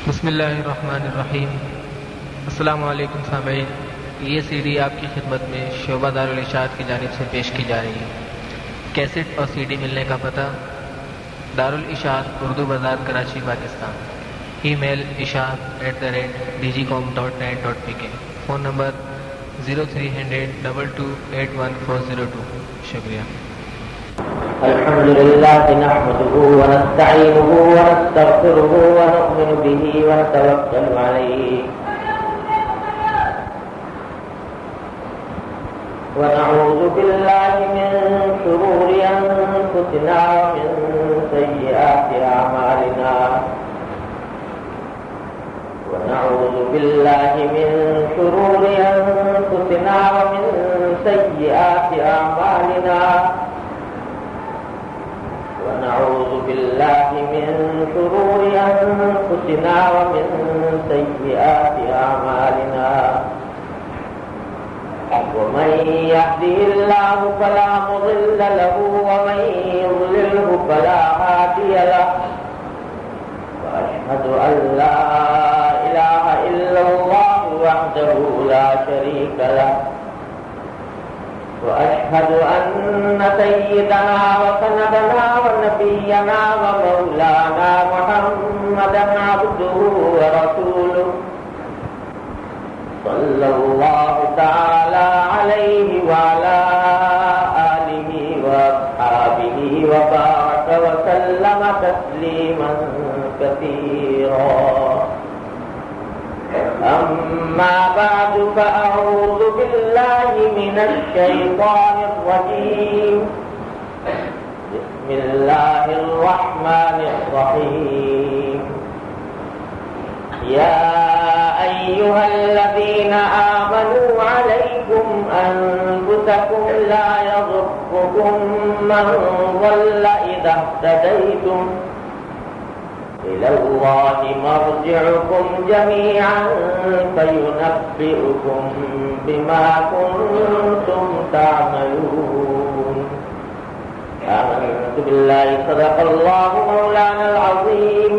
بسم اللہ الرحمن الرحیم۔ السلام علیکم سامعین، یہ سی ڈی آپ کی خدمت میں شعبہ دارالاشاعت کی جانب سے پیش کی جا رہی ہے۔ کیسٹ اور سی ڈی ملنے کا پتہ: دارالاشاعت، اردو بازار، کراچی، پاکستان۔ ای میل ishaat@dgcom.net.pk۔ Phone number 030022814002۔ شکریہ۔ الحمد لله نحمده ونستعينه ونستغفره ونؤمن به ونتوكل عليه ونعوذ بالله من شرور أنفسنا ومن سيئات أعمالنا ونعوذ بالله من شرور أنفسنا ومن سيئات أعمالنا ونعوذ بالله من شرور أنفسنا ومن سيئات أعمالنا ومن يهده الله فلا مضل له ومن يضلله فلا هادي له وأشهد أن لا إله إلا الله وحده لا شريك له وأشهد أن سيدنا وسندنا ونبينا ومولانا محمدا عبده ورسوله صلى الله تعالى عليه وعلى آله وأصحابه وبارك وسلم تسليما كثيرا. أما بعد فأعوذ بالله من الشيطان الرجيم. بسم الله الرحمن الرحيم. يا أيها الذين آمنوا عليكم أنفسكم لا يضركم من ضل إذا اهتديتم إلى الله مرجعكم جميعا فينبئكم بما كنتم تعملون. آمنت بالله صدق الله مولانا العظيم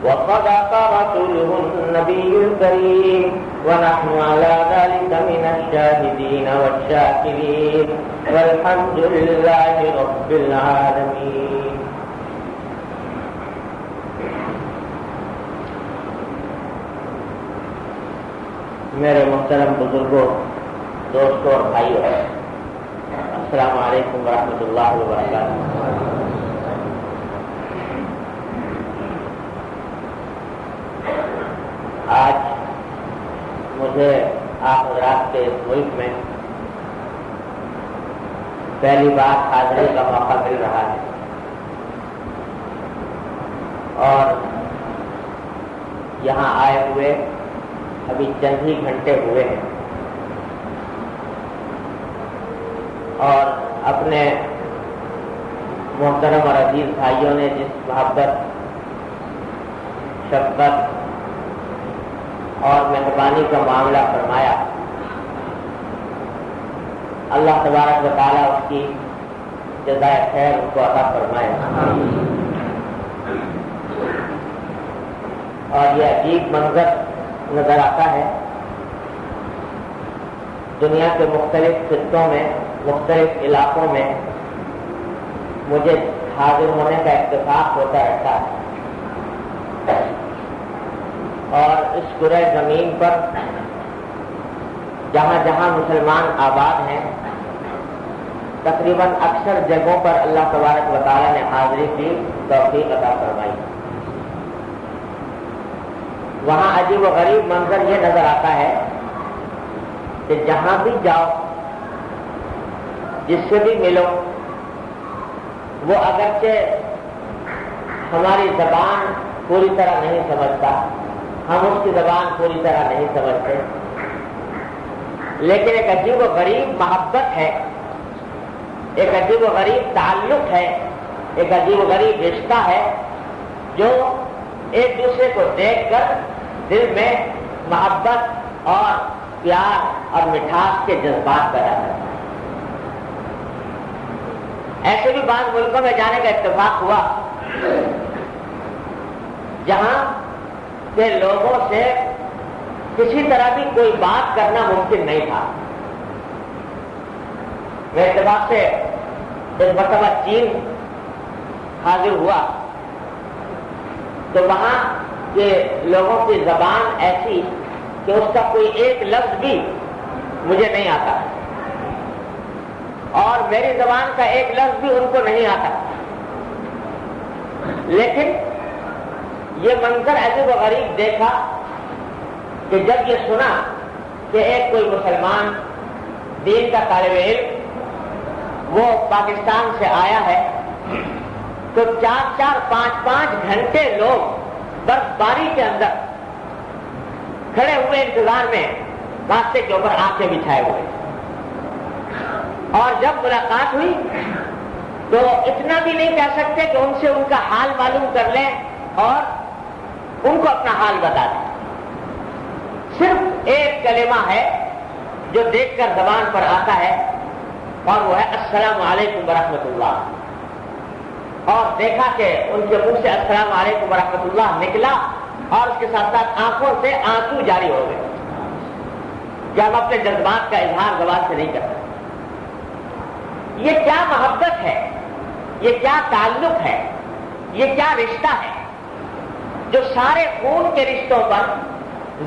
وصدق رسوله النبي الكريم ونحن على ذلك من الشاهدين والشاكرين والحمد لله رب العالمين. میرے محترم بزرگوں، دوستوں اور بھائیوں، السلام علیکم ورحمۃ اللہ وبرکاتہ۔ آج مجھے آپ حضرات کے اس ملک میں پہلی بار حاضری کا موقع مل رہا ہے اور یہاں آئے ہوئے ابھی چند ہی گھنٹے ہوئے ہیں اور اپنے محترم اور عزیز بھائیوں نے جس محبت، شفقت اور مہربانی کا معاملہ فرمایا، اللہ تبارک و تعالیٰ اس کی جزائے خیر ان کو عطا فرمائے۔ اور یہ عجیب منظر نظر آتا ہے، دنیا کے مختلف خطوں میں، مختلف علاقوں میں مجھے حاضر ہونے کا اتفاق ہوتا رہتا ہے اور اس کرۂ زمین پر جہاں جہاں مسلمان آباد ہیں تقریباً اکثر جگہوں پر اللہ تبارک و تعالیٰ نے حاضری کی توفیق عطا فرمائی۔ وہاں عجیب و غریب منظر یہ نظر آتا ہے کہ جہاں بھی جاؤ، جس سے بھی ملو، وہ اگرچہ ہماری زبان پوری طرح نہیں سمجھتا، ہم اس کی زبان پوری طرح نہیں سمجھتے، لیکن ایک عجیب و غریب محبت ہے، ایک عجیب و غریب تعلق ہے، ایک عجیب و غریب رشتہ ہے جو ایک دوسرے کو دیکھ کر دل میں محبت اور پیار اور مٹھاس کے جذبات پیدا کرتا ہے۔ ایسے بھی بعض ملکوں میں جانے کا اتفاق ہوا جہاں کہ لوگوں سے کسی طرح بھی کوئی بات کرنا ممکن نہیں تھا. میرے اعتبار سے ایک مرتبہ چین حاضر ہوا تو وہاں کے لوگوں کی زبان ایسی کہ اس کا کوئی ایک لفظ بھی مجھے نہیں آتا اور میری زبان کا ایک لفظ بھی ان کو نہیں آتا. لیکن یہ منظر عجیب و غریب دیکھا کہ جب یہ سنا کہ ایک کوئی مسلمان دین کا طالب علم وہ پاکستان سے آیا ہے تو 4-4 5-5 گھنٹے لوگ برفباری کے اندر کھڑے ہوئے انتظار میں راستے کے اوپر آنکھیں بچھائے ہوئے. اور جب ملاقات ہوئی تو اتنا بھی نہیں کہہ سکتے کہ ان سے ان کا حال معلوم کر لیں اور ان کو اپنا حال بتا دیں. صرف ایک کلمہ ہے جو دیکھ کر زبان پر آتا ہے اور وہ ہے السلام علیکم ورحمۃ اللہ. اور دیکھا کہ ان کے منہ سے السلام علیکم ورحمۃ اللہ نکلا اور اس کے ساتھ ساتھ آنکھوں سے آنسو جاری ہو گئے کہ ہم اپنے جذبات کا اظہار زبان سے نہیں کرتے. یہ کیا محبت ہے, یہ کیا تعلق ہے, یہ کیا رشتہ ہے جو سارے خون کے رشتوں پر,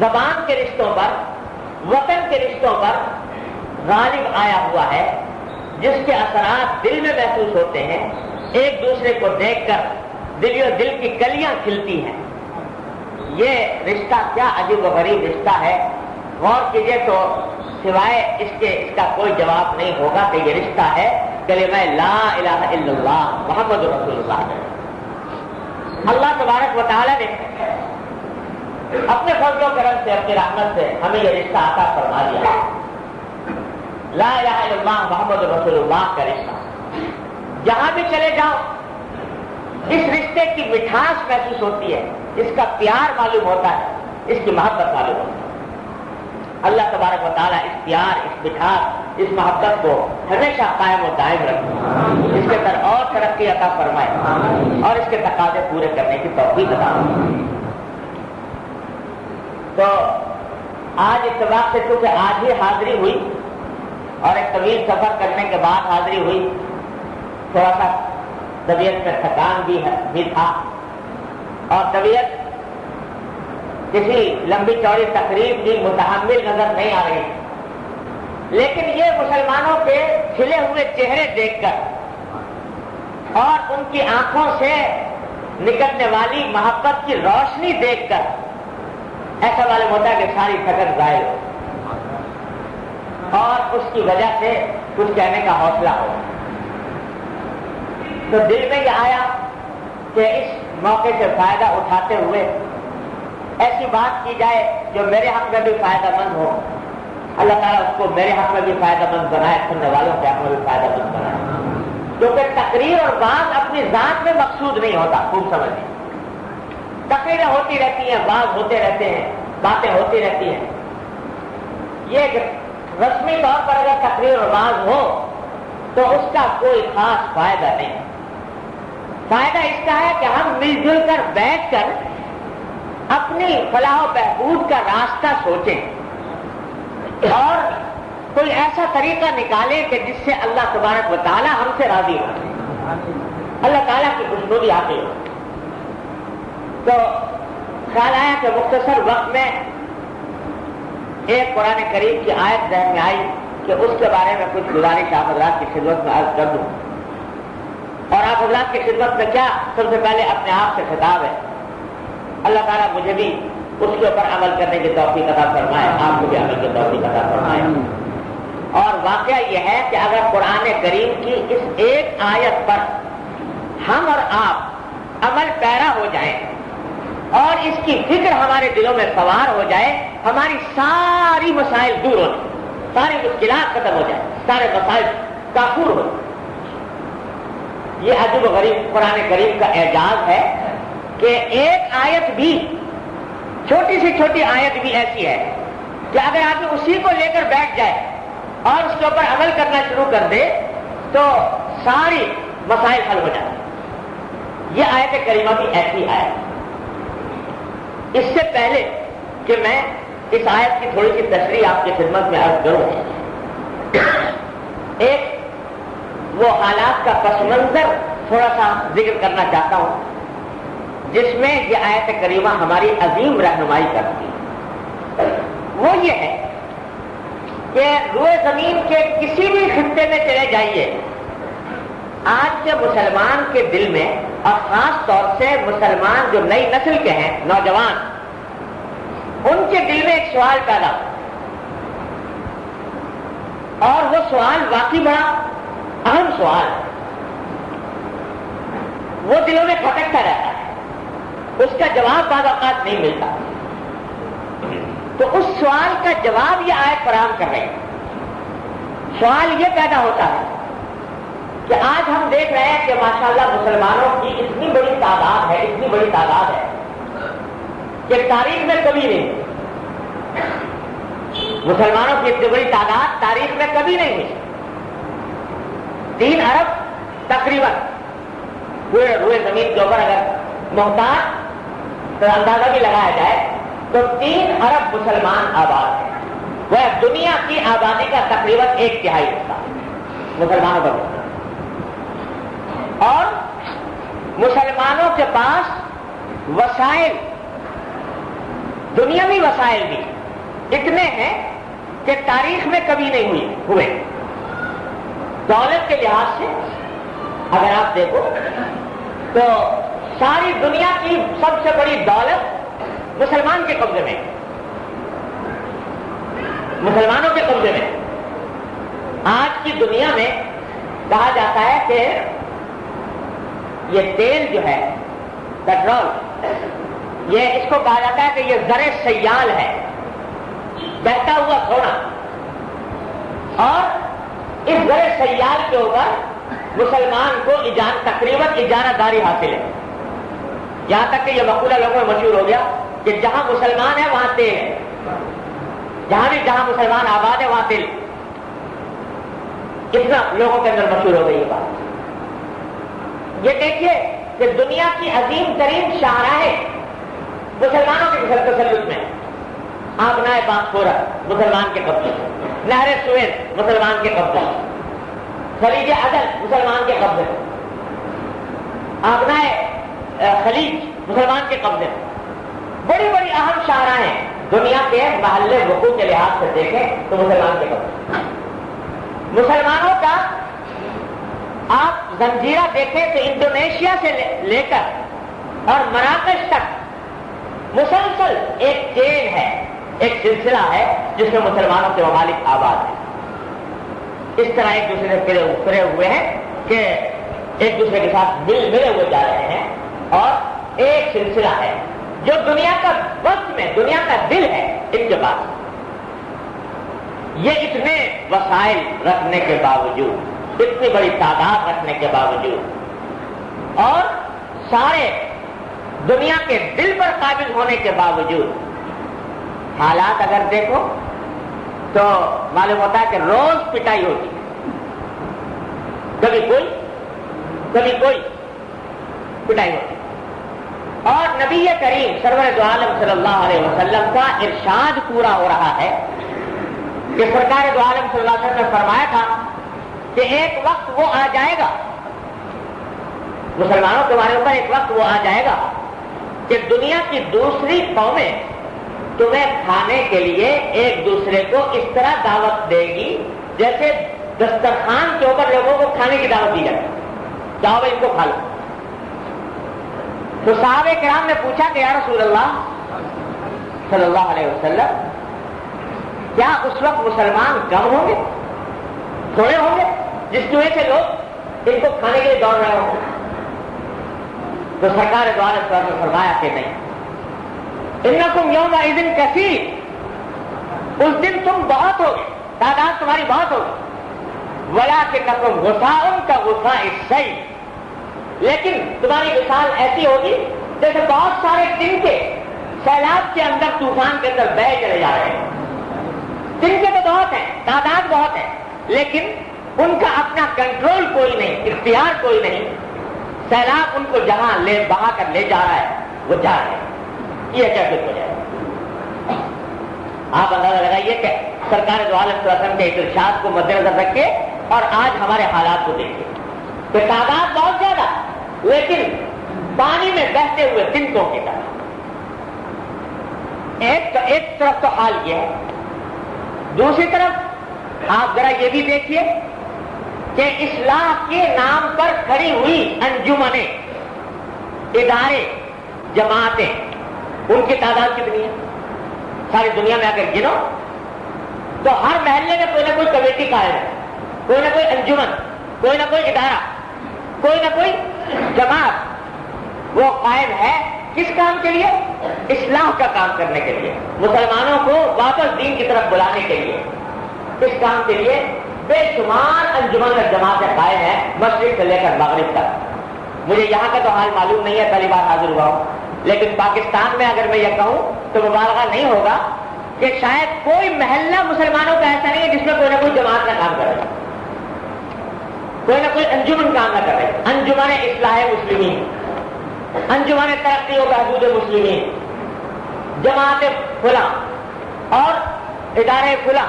زبان کے رشتوں پر, وطن کے رشتوں پر غالب آیا ہوا ہے, جس کے اثرات دل میں محسوس ہوتے ہیں. ایک دوسرے کو دیکھ کر دل کی کلیاں کھلتی ہیں. یہ رشتہ کیا عجیب و غریب رشتہ ہے. غور کیجئے تو سوائے اس کا کوئی جواب نہیں ہوگا کہ یہ رشتہ ہے کلمہ لا الہ الا اللہ محمد رسول اللہ. اللہ تبارک و تعالیٰ نے اپنے فضل و کرم سے, اپنی رحمت سے ہمیں یہ رشتہ عطا فرما دیا. لا الہ الا اللہ محمد رسول اللہ کا رشتہ. جہاں بھی چلے جاؤ اس رشتے کی مٹھاس محسوس ہوتی ہے, اس کا پیار معلوم ہوتا ہے, اس کی محبت معلوم ہوتی ہے. اللہ تبارک و تعالیٰ اس پیار, اس مٹھاس, اس محبت کو ہمیشہ قائم و دائم رکھے, اس کے در اور ترقی عطا فرمائے اور اس کے تقاضے پورے کرنے کی توفیق عطا فرمائے. تو آج اتفاق سے چونکہ آج ہی حاضری ہوئی اور ایک طویل سفر کرنے کے بعد حاضری ہوئی, تھوڑا سا طبیعت میں تھکان بھی تھا اور طبیعت کسی لمبی چوڑی تقریب کی متحمل نظر نہیں آ رہی. لیکن یہ مسلمانوں کے کھلے ہوئے چہرے دیکھ کر اور ان کی آنکھوں سے نکلنے والی محبت کی روشنی دیکھ کر ایسا معلوم ہوتا ہے کہ ساری تھکن ظاہر ہو اور اس کی وجہ سے کچھ کہنے کا حوصلہ ہو. تو دل میں یہ آیا کہ اس موقع سے فائدہ اٹھاتے ہوئے ایسی بات کی جائے جو میرے حق میں بھی فائدہ مند ہو. اللہ تعالیٰ اس کو میرے حق میں بھی فائدہ مند بنائے, سننے والوں کے حق میں بھی فائدہ مند بنائے. کیونکہ تقریر اور بات اپنی ذات میں مقصود نہیں ہوتا. خوب سمجھیں, تقریریں ہوتی رہتی ہیں, باز ہوتے رہتے ہیں, باتیں ہوتی رہتی ہیں. یہ رسمی طور پر اگر تقریر اور باز ہو تو اس کا کوئی خاص فائدہ نہیں. فائدہ اس کا ہے کہ ہم مل جل کر بیٹھ کر اپنی فلاح و بہبود کا راستہ سوچیں اور کوئی ایسا طریقہ نکالیں کہ جس سے اللہ تبارک و تعالیٰ ہم سے راضی ہو, اللہ تعالیٰ کی خوشنودی حاصل ہو. تو خیال آیا کہ مختصر وقت میں ایک قرآن کریم کی آیت ذہن میں آئی کہ اس کے بارے میں کچھ گزارش آپ حضرات کی خدمت میں عرض کر دوں. اور آپ حضرات کی خدمت میں کیا, سب سے پہلے اپنے آپ سے خطاب ہے. اللہ تعالیٰ مجھے بھی اس کے اوپر عمل کرنے کی توفیق عطا فرمائے, آپ کو بھی عمل کی توفیق عطا فرمائے. اور واقعہ یہ ہے کہ اگر قرآن کریم کی اس ایک آیت پر ہم اور آپ عمل پیرا ہو جائیں اور اس کی فکر ہمارے دلوں میں سوار ہو جائے, ہماری ساری مسائل دور ہو جائیں, ساری مشکلات ختم ہو جائیں, سارے مسائل کافور ہو جائیں. یہ عجیب و غریب قرآن کریم کا اعجاز ہے کہ ایک آیت بھی, چھوٹی سے چھوٹی آیت بھی ایسی ہے کہ اگر آدمی اسی کو لے کر بیٹھ جائے اور اس کے اوپر عمل کرنا شروع کر دے تو ساری مسائل حل ہو جائیں. یہ آیت کریمہ بھی ایسی آیت. اس سے پہلے کہ میں اس آیت کی تھوڑی سی تشریح آپ کی خدمت میں عرض کروں، ایک وہ حالات کا پس منظر تھوڑا سا ذکر کرنا چاہتا ہوں جس میں یہ آیت کریمہ ہماری عظیم رہنمائی کرتی ہے۔ وہ یہ ہے کہ روئے زمین کے کسی بھی خطے میں چلے جائیے، آج کے مسلمان کے دل میں، اور خاص طور سے مسلمان جو نئی نسل کے ہیں، نوجوان، ان کے دل میں ایک سوال پیدا ہو، اور وہ سوال واقعی بڑا اہم سوال ہے، وہ دلوں میں کھٹکتا رہتا ہے، اس کا جواب بعض اوقات نہیں ملتا، تو اس سوال کا جواب یہ آیت فراہم کر رہی ہے۔ سوال یہ پیدا ہوتا ہے کہ آج ہم دیکھ رہے ہیں کہ ماشاءاللہ مسلمانوں کی اتنی بڑی تعداد ہے، اتنی بڑی تعداد ہے کہ تاریخ میں کبھی نہیں، مسلمانوں کی اتنی بڑی تعداد تاریخ میں کبھی نہیں ہوئی، 3 ارب تقریباً پورے روئے زمین کے اوپر اگر محتاط تو اندازہ بھی لگایا جائے تو 3 ارب مسلمان آباد ہیں، وہ دنیا کی آبادی کا تقریباً 1/3 حصہ مسلمانوں کا ہوتا ہے، اور مسلمانوں کے پاس وسائل، دنیاوی وسائل بھی اتنے ہیں کہ تاریخ میں کبھی نہیں ہوئے۔ دولت کے لحاظ سے اگر آپ دیکھو تو ساری دنیا کی سب سے بڑی دولت مسلمان کے قبضے میں، مسلمانوں کے قبضے میں۔ آج کی دنیا میں کہا جاتا ہے کہ یہ تیل جو ہے، پیٹرول، یہ اس کو کہا جاتا ہے کہ یہ زر سیال ہے، بہتا ہوا سونا، اور اس زر سیال کے اوپر مسلمان کو تقریباً اجارہ داری حاصل ہے، یہاں تک کہ یہ مقولہ لوگوں میں مشہور ہو گیا کہ جہاں مسلمان ہے وہاں تیل ہے، جہاں مسلمان آباد ہے وہاں تیل، اتنا لوگوں کے اندر مشہور ہو گئی یہ بات۔ یہ دیکھیے کہ دنیا کی عظیم ترین شاہراہیں مسلمانوں کے تسلط میں، آبنائے باسفورس مسلمان کے قبضے، نہر سویز مسلمان کے قبضے، خلیج عدن مسلمان کے قبضے، آبنائے خلیج مسلمان کے قبضے، بڑی بڑی اہم شاہراہیں دنیا کے محل وقوع کے لحاظ سے دیکھیں تو مسلمان کے قبضے۔ مسلمانوں کا آپ زنجیرہ دیکھیں تو انڈونیشیا سے لے کر اور مراکش تک مسلسل ایک چین ہے، ایک سلسلہ ہے جس میں مسلمانوں کے ممالک آباد ہیں، اس طرح ایک دوسرے سے پھرے ہوئے ہیں کہ ایک دوسرے کے ساتھ ملے ہوئے جا رہے ہیں، اور ایک سلسلہ ہے جو دنیا کا وقت میں دنیا کا دل ہے ان کے پاس۔ یہ اتنے وسائل رکھنے کے باوجود، اتنی بڑی تعداد رکھنے کے باوجود، اور سارے دنیا کے دل پر قابض ہونے کے باوجود، حالات اگر دیکھو تو معلوم ہوتا ہے کہ روز پٹائی ہوتی ہے، کبھی کوئی پٹائی ہوتی ہے۔ اور نبی کریم سرور دو عالم صلی اللہ علیہ وسلم کا ارشاد پورا ہو رہا ہے کہ سرکار دو عالم صلی اللہ علیہ وسلم نے فرمایا تھا کہ ایک وقت وہ آ جائے گا، مسلمانوں کے بارے اوپر ایک وقت وہ آ جائے گا کہ دنیا کی دوسری قومیں تمہیں کھانے کے لیے ایک دوسرے کو اس طرح دعوت دے گی جیسے دسترخوان کے اوپر لوگوں کو کھانے کی دعوت دی جاتی، جاؤ بھائی ان کو کھا لو۔ تو صحابہ کرام نے پوچھا کہ یا رسول اللہ صلی اللہ علیہ وسلم، کیا اس وقت مسلمان کم ہوں گے، تھوڑے ہوں گے، جس کی وجہ سے لوگ ان کو کھانے کے لیے دوڑ رہے ہوں گے؟ تو سرکار دو عالم صلی اللہ علیہ وسلم نے فرمایا کہ نہیں، انکم یومئذ کثیر، اس دن تم بہت ہوگے، تعداد تمہاری بہت ہوگی، ولکنکم غثاء کغثاء السیل، لیکن تمہاری مثال ایسی ہوگی جیسے بہت سارے دن کے سیلاب کے اندر، طوفان کے اندر بہہ چلے جا رہے ہیں۔ دن کے تو بہت ہیں، تعداد بہت ہے، لیکن ان کا اپنا کنٹرول کوئی نہیں، اختیار کوئی نہیں، سیلاب ان کو جہاں بہا کر لے جا رہا ہے وہ جا رہے ہیں۔ یہ کیفیت ہو جائے. آپ اندازہ لگائیے کہ سرکار دو عالم صلی اللہ علیہ وسلم کے ارشاد کو مد نظر رکھے اور آج ہمارے حالات کو دیکھیے کہ تعداد بہت زیادہ لیکن پانی میں بہتے ہوئے تنکوں کی طرح. ایک طرف تو حال یہ ہے. دوسری طرف آپ ذرا یہ بھی دیکھیے کہ اصلاح کے نام پر کھڑی ہوئی انجمنیں، ادارے، جماعتیں، ان کی تعداد کتنی ہے؟ ساری دنیا میں اگر گنو تو ہر محلے میں کوئی نہ کوئی کمیٹی قائم ہے، کوئی نہ کوئی انجمن، کوئی نہ کوئی ادارہ، کوئی نہ کوئی جماعت وہ قائم ہے. کس کام کے لیے؟ اصلاح کا کام کرنے کے لیے، مسلمانوں کو واپس دین کی طرف بلانے کے لیے. اس کام کے لیے بے شمار انجمن اور جماعتیں قائم ہیں مشرق سے لے کر مغرب تک. مجھے یہاں کا تو حال معلوم نہیں ہے، پہلی بار حاضر ہوا ہوں، لیکن پاکستان میں اگر میں یہ کہوں تو مبالغہ نہیں ہوگا کہ شاید کوئی محلہ مسلمانوں کا ایسا نہیں ہے جس میں کوئی نہ کوئی جماعت نہ کام کر رہے، کوئی نہ کوئی انجمن کام نہ کر رہے. انجمن اصلاح مسلمین، انجمن ترقی و بہبود مسلمین، جماعت فلاں اور ادارے فلاں،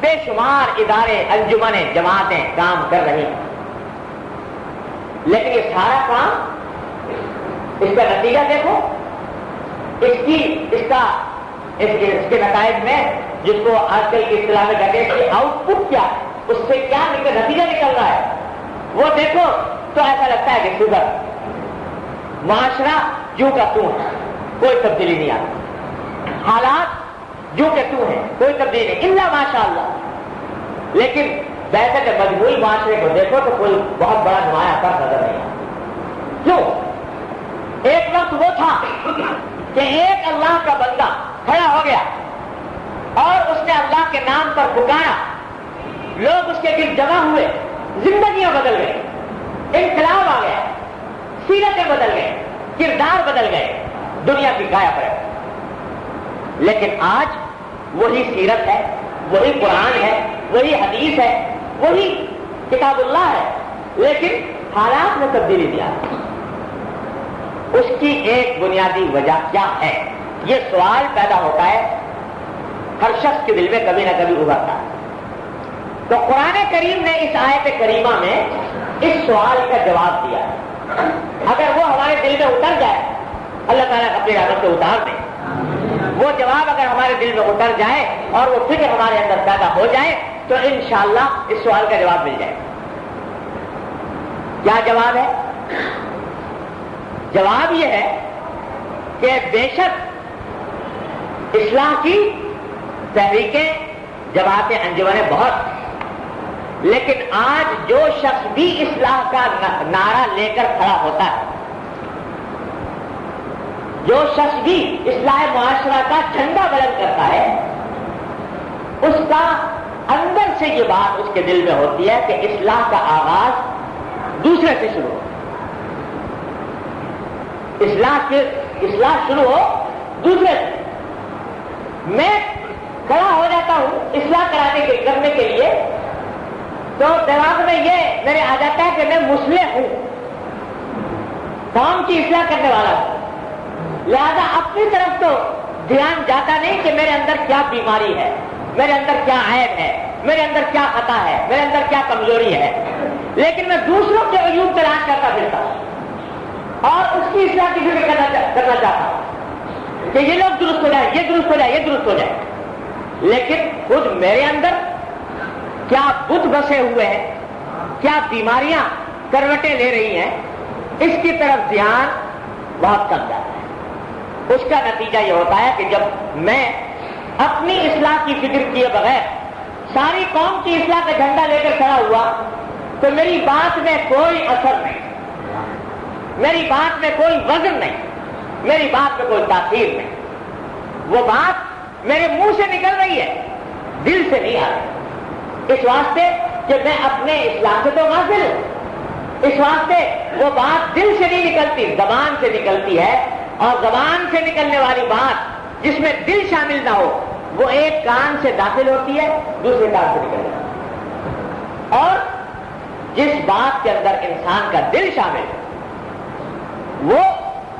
بے شمار ادارے، انجمنیں، جماعتیں کام کر رہی ہیں. لیکن یہ سارا کام، اس کا نتیجہ دیکھو، اس کے نتائج میں، جس کو آج کل کی اصطلاح میں کہتے ہیں کہ آؤٹ پٹ کیا ہے، اس سے کیا نتیجہ نکل رہا ہے، وہ دیکھو تو ایسا لگتا ہے کہ شوگر معاشرہ جو کا تو ہے، کوئی تبدیلی نہیں آتی. حالات جو کہ تو ہے، کوئی تبدیلی نہیں، الا ماشاء اللہ. لیکن ویسے کہ مجموعی معاشرے کو دیکھو تو کوئی بہت بڑا نمایاں فرق نظر نہیں آتا. کیوں؟ ایک وقت وہ تھا کہ ایک اللہ کا بندہ کھڑا ہو گیا اور اس نے اللہ کے نام پر پکارا، لوگ اس کے دل جمع ہوئے، زندگیاں بدل گئی، انقلاب آ گیا، سیرتیں بدل گئے، کردار بدل گئے، دنیا کی کایا پلٹ. لیکن آج وہی سیرت ہے، وہی قرآن ہے، وہی حدیث ہے، وہی کتاب اللہ ہے، لیکن حالات میں تبدیلی دیا. اس کی ایک بنیادی وجہ کیا ہے؟ یہ سوال پیدا ہوتا ہے، ہر شخص کے دل میں کبھی نہ کبھی ابھرتا ہے. تو قرآن کریم نے اس آیت کریمہ میں اس سوال کا جواب دیا ہے. اگر وہ ہمارے دل میں اتر جائے، اللہ تعالیٰ اپنی رحمت سے اتار دے، وہ جواب اگر ہمارے دل میں اتر جائے اور وہ فکر ہمارے اندر پیدا ہو جائے تو انشاءاللہ اس سوال کا جواب مل جائے. کیا جواب ہے؟ جواب یہ ہے کہ بے شک اصلاح کی تحریکیں، جماعتیں، انجمنیں بہت، لیکن آج جو شخص بھی اصلاح کا نعرہ لے کر کھڑا ہوتا ہے، جو شخص بھی اصلاح معاشرہ کا جھنڈا بلند کرتا ہے، اس کا اندر سے یہ بات اس کے دل میں ہوتی ہے کہ اصلاح کا آغاز دوسرے سے شروع ہو. اصلاح شروع ہو دوسرے سے. میں کھڑا ہو جاتا ہوں اصلاح کرنے کے لیے تو دماغ میں یہ میرے آ جاتا ہے کہ میں مصلح ہوں، قوم کی اصلاح کرنے والا ہوں. لہذا اپنی طرف تو دھیان جاتا نہیں کہ میرے اندر کیا بیماری ہے، میرے اندر کیا عیب ہے، میرے اندر کیا خطا ہے، میرے اندر کیا کمزوری ہے، لیکن میں دوسروں کے عیوب تلاش کرتا پھرتا ہوں اور اس کی اصلاح کی فکر کرنا چاہتا ہوں کہ یہ لوگ درست ہو جائے، یہ درست ہو جائے، یہ درست ہو جائے. لیکن خود میرے اندر کیا بت بسے ہوئے ہیں، کیا بیماریاں کروٹیں لے رہی ہیں، اس کی طرف دھیان بہت کم جاتا ہے. اس کا نتیجہ یہ ہوتا ہے کہ جب میں اپنی اصلاح کی فکر کیے بغیر ساری قوم کی اصلاح کا جھنڈا لے کر کھڑا ہوا تو میری بات میں کوئی اثر نہیں، میری بات میں کوئی وزن نہیں، میری بات میں کوئی تاثیر نہیں. وہ بات میرے منہ سے نکل رہی ہے، دل سے نہیں آ رہی. اس واسطے کہ میں اپنے اصلاح سے تو غافل ہوں، اس واسطے وہ بات دل سے نہیں نکلتی، زبان سے نکلتی ہے. اور زبان سے نکلنے والی بات جس میں دل شامل نہ ہو وہ ایک کان سے داخل ہوتی ہے، دوسرے کان سے نکل جاتی ہے. اور جس بات کے اندر انسان کا دل شامل ہے وہ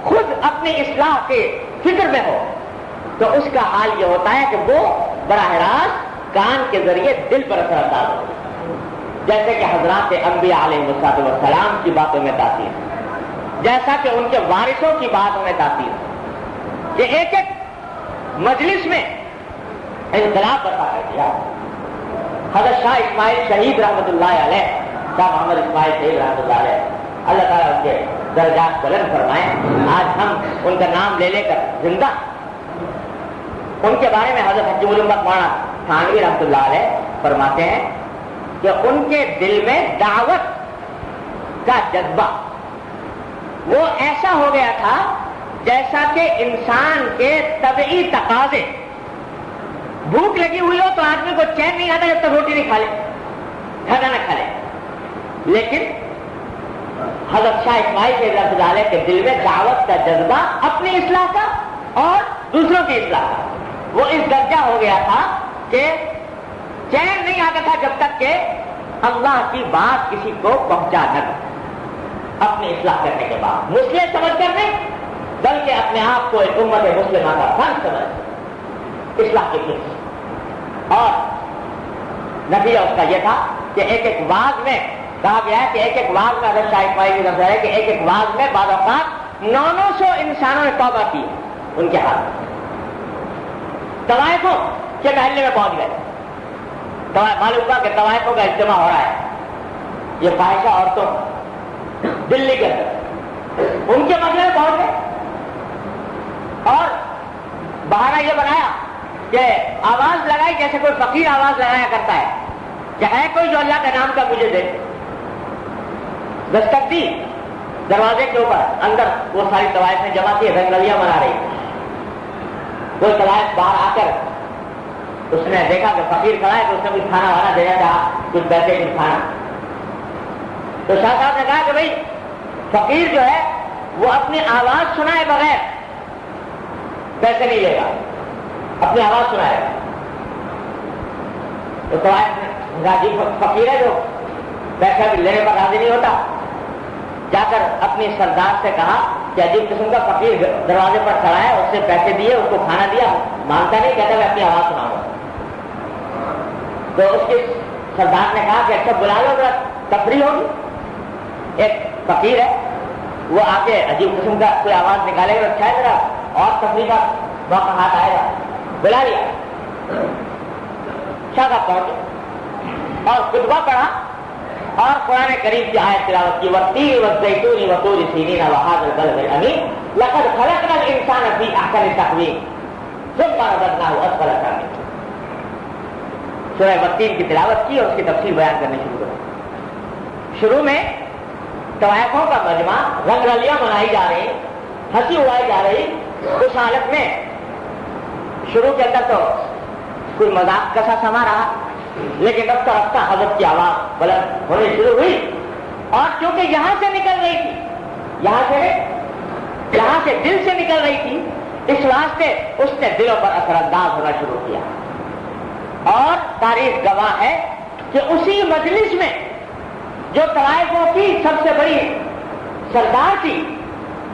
خود اپنی اصلاح کے فکر میں ہو تو اس کا حال یہ ہوتا ہے کہ وہ براہ راست کان کے ذریعے دل پر اثر انداز ہوتی ہے، جیسے کہ حضرات انبیاء علیہ السلام کی باتوں میں تاثیر، جیسا کہ ان کے وارثوں کی باتوں میں تاثیر، کہ ایک ایک مجلس میں انقلاب برپا کر دیا۔ حضرت شاہ اسماعیل شہید رحمۃ اللہ علیہ، شاہ محمد اسماعیل شہید رحمۃ اللہ علیہ، اللہ تعالیٰ ان کے درجات بلند فرمائیں۔ آج ہم ان کا نام لے کر زندہ، ان کے بارے میں حضرت حجی الامت مولانا تھانوی رحمۃ اللہ علیہ فرماتے ہیں کہ ان کے دل میں دعوت کا جذبہ وہ ایسا ہو گیا تھا جیسا کہ انسان کے طبعی تقاضے، بھوک لگی ہوئی ہو تو آدمی کو چین نہیں آتا جب تک روٹی نہیں کھا لے، کھانا نہ کھا لے، لیکن حضرت شاہ اسماعیل شہید رحمۃ اللہ علیہ کے دل میں دعوت کا جذبہ اپنی اصلاح کا اور دوسروں کی اصلاح کا وہ اس درجہ ہو گیا تھا کہ چین نہیں آتا تھا جب تک کہ اللہ کی بات کسی کو پہنچا نہ دے، اپنی اصلاح کرنے کے بعد مسلم سمجھ کر نہیں بلکہ اپنے آپ کو ایک امت مسلمہ کا فرض سمجھ اصلاح کی فکر، اور نتیجہ اس کا یہ تھا کہ ایک ایک واعظ میں کہا گیا ہے کہ ایک ایک واعظ میں حضرت شاہ اسماعیل کی نظر ہے کہ ایک ایک واعظ میں بعض اوقات 900 انسانوں نے توبہ کی ان کے ہاتھ میں، طوائفوں کے محلے میں پہنچ گئے، معلوم ہوا کہ طوائفوں کا اجتماع ہو رہا ہے، یہ فاحشہ عورتوں دلی کے اندر ان کے مسئلے میں پہنچ گئے اور بہانہ یہ بنایا کہ آواز لگائی جیسے کوئی فقیر آواز لگایا کرتا ہے کہ ہے کوئی جو اللہ کا نام کا مجھے دے، دستک دی دروازے کے اوپر، اندر وہ ساری طوائفیں جمع کی، رنگلیاں بنا رہی، کوئی طوائف باہر آ کر اس نے دیکھا کہ فقیر کھڑا ہے تو اس نے کچھ کھانا وانا دینا چاہا، کچھ پیسے کچھ کھانا، تو شاہ صاحب نے کہا کہ بھائی فقیر جو ہے وہ اپنی آواز سنائے بغیر پیسے نہیں لے گا، اپنی آواز سنائے گا۔ تو راجی فقیر ہے جو پیسہ بھی لینے پر راضی نہیں ہوتا، جا کر اپنی سردار سے کہا کہ عجیب قسم کا فقیر دروازے پر کھڑا ہے، اس سے پیسے دیے، اس کو کھانا دیا، مانتا نہیں، کہتا میں اپنی آواز سناؤں گا۔ تو اس کے سردار نے کہا کہ اچھا بلا لو، ذرا تفریح ہوگی، ایک فقیر ہے وہ آ کے عجیب قسم کا کوئی آواز نکالے گا، اچھا ہے ذرا اور تفریح کا موقع ہاتھ آئے گا، بلا لیا۔ شاہ صاحب پہنچے اور خطبہ پڑھا اور قرآن کریم کی آیت تلاوت کی، والتین والزیتون وطور سینین وہذا البلد الامین لقد خلقنا الانسان فی احسن تقویم ثم رددناہ اسفل سافلین۔ سورہ والتین کی تلاوت کی اور اس کی تفصیل بیان کرنے شروع کر۔ شروع میں طوائفوں کا مجمع، رنگ رلیاں منائی جا رہی، ہنسی اڑائی جا رہی، اس حالت میں شروع کے اندر تو کوئی مذاق کا سا سما رہا، لیکن رفتہ رفتہ حضرت کی آواز بلند ہونی شروع ہوئی، اور کیونکہ یہاں سے نکل رہی تھی، یہاں سے دل سے نکل رہی تھی، اس واسطے اس نے دلوں پر اثر انداز ہونا شروع کیا۔ اور تاریخ گواہ ہے کہ اسی مجلس میں جو طوائفوں کی سب سے بڑی سردار تھی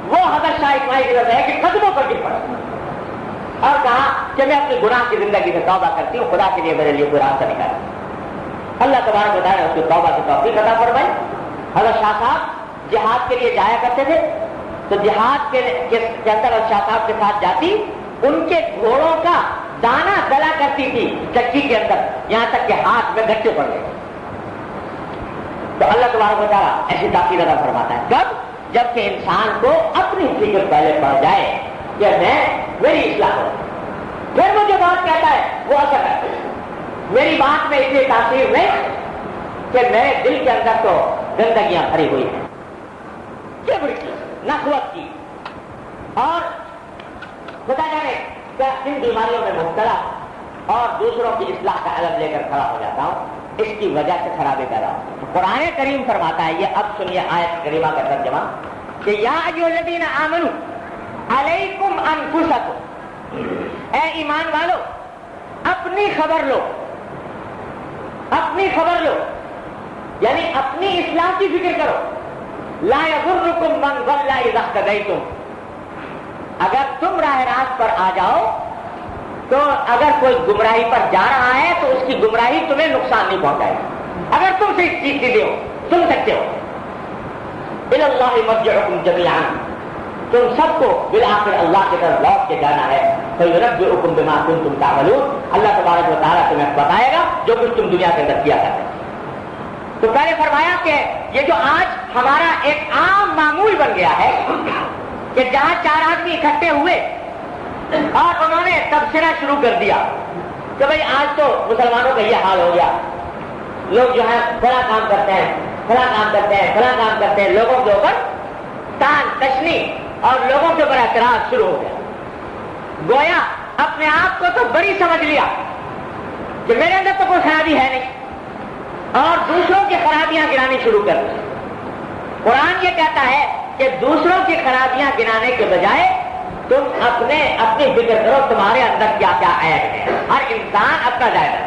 وہ حضرت شاہ اسماعیل کی رضا ہے کہ قدموں پر گر پڑا اور کہا کہ میں اپنی گناہ کی زندگی سے توبہ کرتی ہوں، خدا کے لیے میرے لیے کوئی راستہ نکالا۔ اللہ تبارک و تعالیٰ نے اس کی توبہ کی توفیق عطا فرمائی۔ حضرت شاہ صاحب جہاد کے لیے جایا کرتے تھے تو جہاد کے اندر شاہ صاحب کے ساتھ جاتی، ان کے گھوڑوں کا دانا گلا کرتی تھی چکی کے اندر، یہاں تک کہ ہاتھ میں گچے پڑ گئے۔ تو اللہ تبارک و تعالیٰ ایسی تاثیر عطا فرماتا ہے کب؟ جبکہ انسان کو اپنی فکر پہلے پڑ جائے کہ میری اصلاح ہو، پھر مجھے بات کہتا ہے وہ اثر ہے، میری بات میں اتنی تاثیر نہیں کہ میرے دل کے اندر تو گندگیاں بھری ہوئی ہیں، کبر کی، نخوت کی، اور خدا جانے کیا کن بیماریوں میں مبتلا اور دوسروں کی اصلاح کا علم لے کر کھڑا ہو جاتا ہوں، اس کی وجہ سے خرابی پیدا ہو۔ قرآن کریم فرماتا ہے، یہ اب سنیے آیت کریمہ کا ترجمہ، کہ یا ایھا الذین آمنوا علیکم انفسکم، اے ایمان والو اپنی خبر لو، اپنی خبر لو، یعنی اپنی اصلاح کی فکر کرو۔ لا یضرکم من ضل اذا اہتدیتم، اگر تم راہ راست پر آ جاؤ تو اگر کوئی گمراہی پر جا رہا ہے تو اس کی گمراہی تمہیں نقصان نہیں پہنچائے گی اگر تم سے اس چیز سیدھے ہو سن سکتے ہو. الی اللہ مرجعکم جمیعا، تم سب کو بالآخر اللہ کی طرف لوٹ کے جانا ہے. فیونبئکم بما کنتم تعملون، اللہ تبارک و تعالیٰ تمہیں بتائے گا جو کچھ تم دنیا کے اندر کیا کرتے. تو پہلے فرمایا کہ یہ جو آج ہمارا ایک عام معمول بن گیا ہے کہ جہاں 4 آدمی اکٹھے ہوئے اور انہوں نے تبصرہ شروع کر دیا کہ بھئی آج تو مسلمانوں کا یہ حال ہو گیا، لوگ جو ہے فلاں کام کرتے ہیں، فلاں کام کرتے ہیں، فلاں کام کرتے ہیں، لوگوں کے اوپر تان تشنی اور لوگوں کے اوپر اعتراض شروع ہو گیا. گویا اپنے آپ کو تو بڑی سمجھ لیا کہ میرے اندر تو کوئی خرابی ہے نہیں اور دوسروں کی خرابیاں گنانی شروع کر دی. قرآن یہ کہتا ہے کہ دوسروں کی خرابیاں گنانے کے بجائے تم اپنی فکر کرو تمہارے اندر کیا کیا عیب ہے. ہر انسان اپنا جائزہ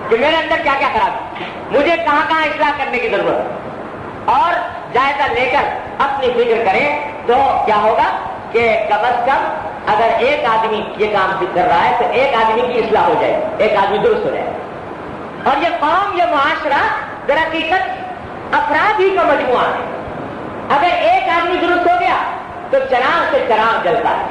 کہ میرے اندر کیا کیا خرابی، مجھے کہاں کہاں اصلاح کرنے کی ضرورت ہے، اور جائزہ لے کر اپنی فکر کریں تو کیا ہوگا کہ کم از کم اگر ایک آدمی یہ کام کر رہا ہے تو ایک آدمی کی اصلاح ہو جائے، ایک آدمی درست ہو جائے. اور یہ قوم، یہ معاشرہ در حقیقت افراد ہی کا مجموعہ ہے. اگر ایک آدمی درست ہو گیا تو چراغ سے چراغ جلتا ہے،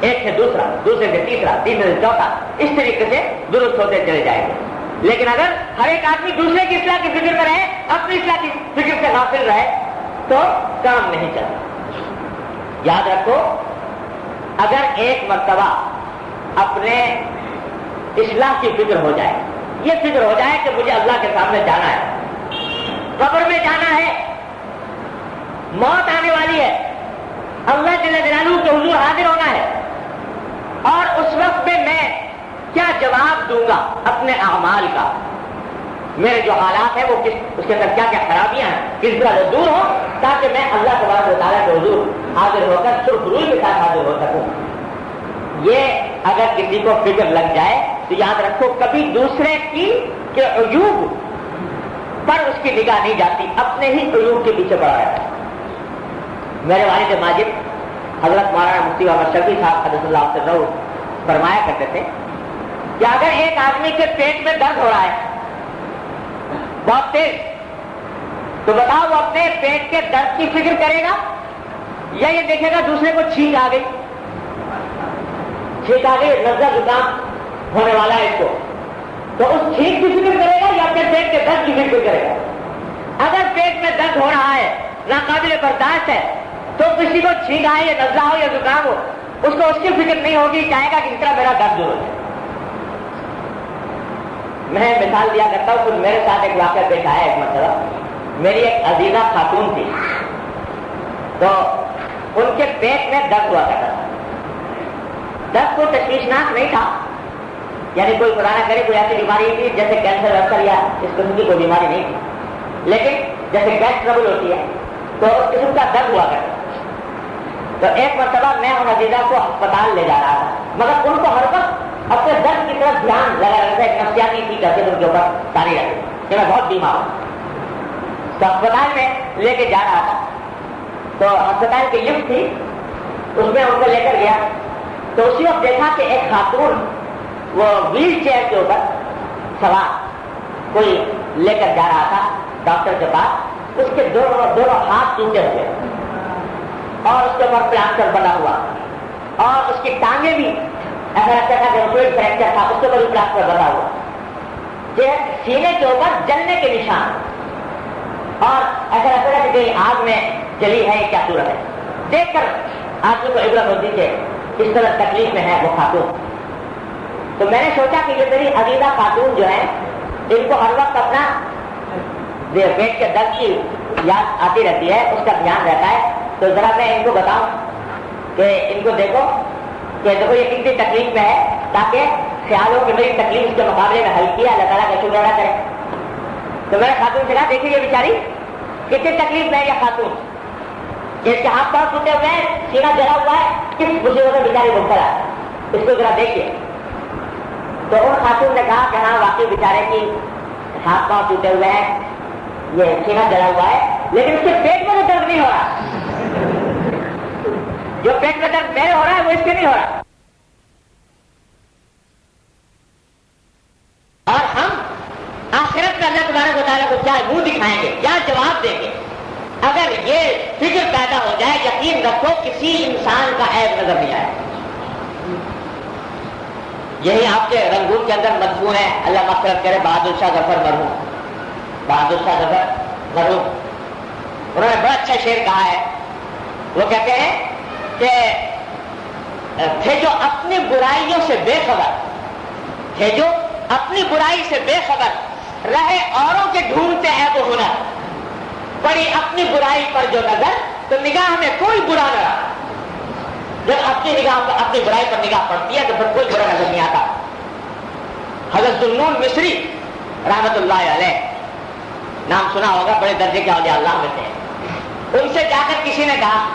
ایک سے دوسرا، دوسرے سے تیسرا، تیسرے سے چوتھا، اس طریقے سے درست ہوتے چلے جائیں گے. لیکن اگر ہر ایک آدمی دوسرے کی اصلاح کی فکر میں رہے، اپنی اصلاح کی فکر سے غافل رہے تو کام نہیں چلتا. یاد رکھو، اگر ایک مرتبہ اپنے اصلاح کی فکر ہو جائے، یہ فکر ہو جائے کہ مجھے اللہ کے سامنے جانا ہے، قبر میں جانا ہے، موت آنے والی ہے، اللہ جل جلالہ کے حضور حاضر ہونا ہے، اور اس وقت میں کیا جواب دوں گا اپنے اعمال کا، میرے جو حالات ہیں وہ اس کے اندر کیا کیا خرابیاں ہیں، کس طرح سے دور ہو تاکہ میں اللہ تبارک و تعالیٰ کے حضور حاضر ہو کر سرخ روئی کے ساتھ حاضر ہو سکوں. یہ اگر کسی کو فکر لگ جائے تو یاد رکھو کبھی دوسرے کے عیوب پر اس کی نگاہ نہیں جاتی، اپنے ہی عیوب کے پیچھے پڑا رہتا ہے. میرے والد ماجد حضرت مولانا مفتی محمد شفیع صاحب قدس اللہ سرہ فرمایا کرتے تھے کہ اگر ایک آدمی کے پیٹ میں درد ہو رہا ہے بہت تیز، تو بتاؤ وہ اپنے پیٹ کے درد کی فکر کرے گا یا یہ دیکھے گا دوسرے کو چھینک آ گئی، نزلہ زکام ہونے والا ہے اس کو، تو اس چھینک کی فکر کرے گا یا اپنے پیٹ کے درد کی فکر کرے گا؟ اگر پیٹ میں درد ہو رہا ہے، ناقابل برداشت ہے، تو کسی کو چھینک آئے یا نزلہ ہو یا زکام ہو، اس کو اس کی فکر نہیں ہوگی، چاہے گا کہ اس طرح میرا درد دور ہو جائے. میں مثال دیا کرتا ہوں، پھر میرے ساتھ ایک واقعہ پیش آیا. ایک مرتبہ میری ایک عزیزہ خاتون تھی، تو ان کے پیٹ میں درد ہوا کرتا تھا. درد کوئی تشویشناک نہیں تھا، یعنی کوئی خدا نہ کرے کوئی ایسی بیماری تھی جیسے کینسر ویسر یا اس قسم کی کوئی بیماری نہیں تھی، لیکن جیسے گیس ٹربل ہوتی ہے تو اس قسم کا درد ہوا کرتا. تو ایک مرتبہ میں ان عزیزہ کو ہسپتال لے جا رہا تھا، مگر ان کو ہر وقت اپنے درد کی طرف دھیان لگا رہتا ہے. ایک نفسیاتی تھی جیسے ان کے اوپر تاری رہتی کہ میں بہت بیمار ہوں. تو ہسپتال میں لے کے جا رہا تھا، تو ہسپتال کی لفٹ تھی، اس میں ان کو لے کر گیا. تو اسی وقت دیکھا کہ ایک خاتون وہ ویل چیئر کے اوپر سوار کوئی لے کر جا رہا تھا ڈاکٹر کے پاس. اس کے دونوں ہاتھ ٹوٹے ہوئے اور اس کے اوپر پلاسٹر بنا ہوا، اور اس کی ٹانگیں بھی ایسا لگتا تھا کہ کوئی فریکچر تھا، اس کے اوپر بھی پلاسٹر بنا ہوا. سینے کے اوپر جلنے کے نشان، اور ایسا لگتا تھا کہ کہیں آگ میں جلی ہے، کیا صورت ہے. دیکھ کر آدمی کو عبرت ہوتی کہ اس طرح تکلیف میں ہے وہ خاتون. تو میں نے سوچا کہ یہ میری عزیزہ خاتون جو ہے، ان کو ہر وقت اپنا پیٹ کے درد کی یاد آتی رہتی ہے، اس کا دھیان رہتا ہے. تو ذرا میں ان کو بتاؤں کہ ان کو دیکھو کہ دیکھو یہ کتنی تکلیف میں ہے، تاکہ خیال ہو کہ میری تکلیف اس کے مقابلے میں حل کیا، اللہ تعالیٰ کا شکر ادا کرے. تو میں نے خاتون سے کہا دیکھیے یہ بیچاری کتنی تکلیف میں ہے، یہ خاتون اس کے ہاتھ پاؤں ٹوٹے ہوئے ہیں، سینہ جلا ہوا ہے، کس مصیبت میں بیچاری مبتلا ہے، اس کو ذرا دیکھیے. تو ان خاتون نے کہا کہ ہاں واقعی بیچارے کی ہاتھ پاؤں ٹوٹے ہوئے ہیں، یہ سینہ جلا ہوا ہے، لیکن اس کے پیٹ میں تو درد نہیں ہو رہا. جو پیٹ میں درد میرے ہو رہا ہے وہ اس کے نہیں ہو رہا. اور ہم آخرت میں اللہ تبارک و تعالیٰ کو کیا منہ دکھائیں گے, کیا جواب دیں گے؟ اگر یہ فکر پیدا ہو جائے, یقین رکھو کسی انسان کا عیب نظر نہیں آئے. یہی آپ کے رنگون کے اندر مضمون ہے, اللہ مغفرت کرے, بہادر شاہ ظفر مرحوم, بہادر شاہ ظفر مرحوم, انہوں نے بڑا اچھا شعر کہا ہے. وہ کہتے ہیں کہ تھے جو اپنی برائیوں سے بے خبر, تھے جو اپنی برائی سے بے خبر, رہے اوروں کے ڈھونڈتے عیب و ہنر, پڑی اپنی برائی پر جو نظر تو نگاہ میں کوئی برا نہ رہا. جب اپنی نگاہ پر اپنی برائی پر نگاہ پڑتی ہے تو پھر کوئی برا نظر نہیں آتا. حضرت ذوالنون مصری رحمت اللہ علیہ, نام سنا ہوگا, بڑے درجے کے اولیاء اللہ میں تھے. ان سے جا کر کسی نے کہا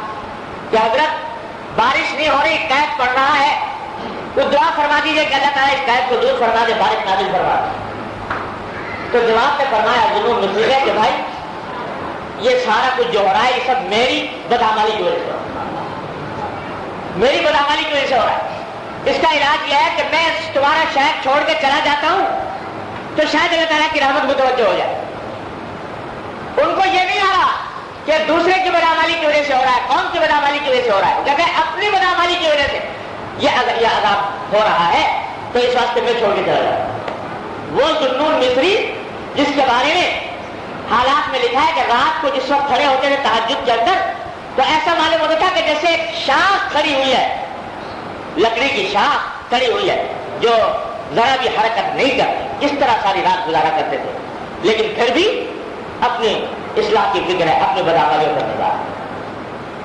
کہ حضرت بارش نہیں ہو رہی, قحط پڑ رہا ہے, تو دعا فرما دیجیے کہ اللہ تعالیٰ اس قحط کو دور فرما دے, بارش نازل فرما دے. تو جواب میں فرمایا ذوالنون مصری نے کہ بھائی یہ سارا کچھ جو ہو رہا ہے یہ سب میری بدعملی کی وجہ سے ہو رہا ہے, میری بدعملی کی وجہ سے ہو رہا ہے. اس کا علاج یہ ہے کہ میں تمہارا شہر چھوڑ کے چلا جاتا ہوں تو شاید اللہ تعالیٰ کی رحمت متوجہ ہو جائے. ان کو یہ نہیں آ رہا کہ دوسرے کی بدعملی کی وجہ سے ہو رہا ہے, قوم کی بدعملی کی وجہ سے ہو رہا ہے, جب اپنی بدعملی کی وجہ سے یہ عذاب ہو رہا ہے تو اس واسطے میں چھوڑ کے چلا جاتا ہوں. وہ ذوالنون مصری جس کے بارے میں حالات میں لکھا ہے کہ رات کو جس وقت کھڑے ہوتے تھے تہجد کے اندر تو ایسا معلوم ہوتا تھا کہ جیسے ایک شاخ کھڑی ہوئی ہے, لکڑی کی شاخ کھڑی ہوئی ہے جو ذرا بھی حرکت نہیں کرتی, اس طرح ساری رات گزارا کرتے تھے. لیکن پھر بھی اپنی اصلاح کی فکر ہے, اپنی بدعملیوں پر نگاہ.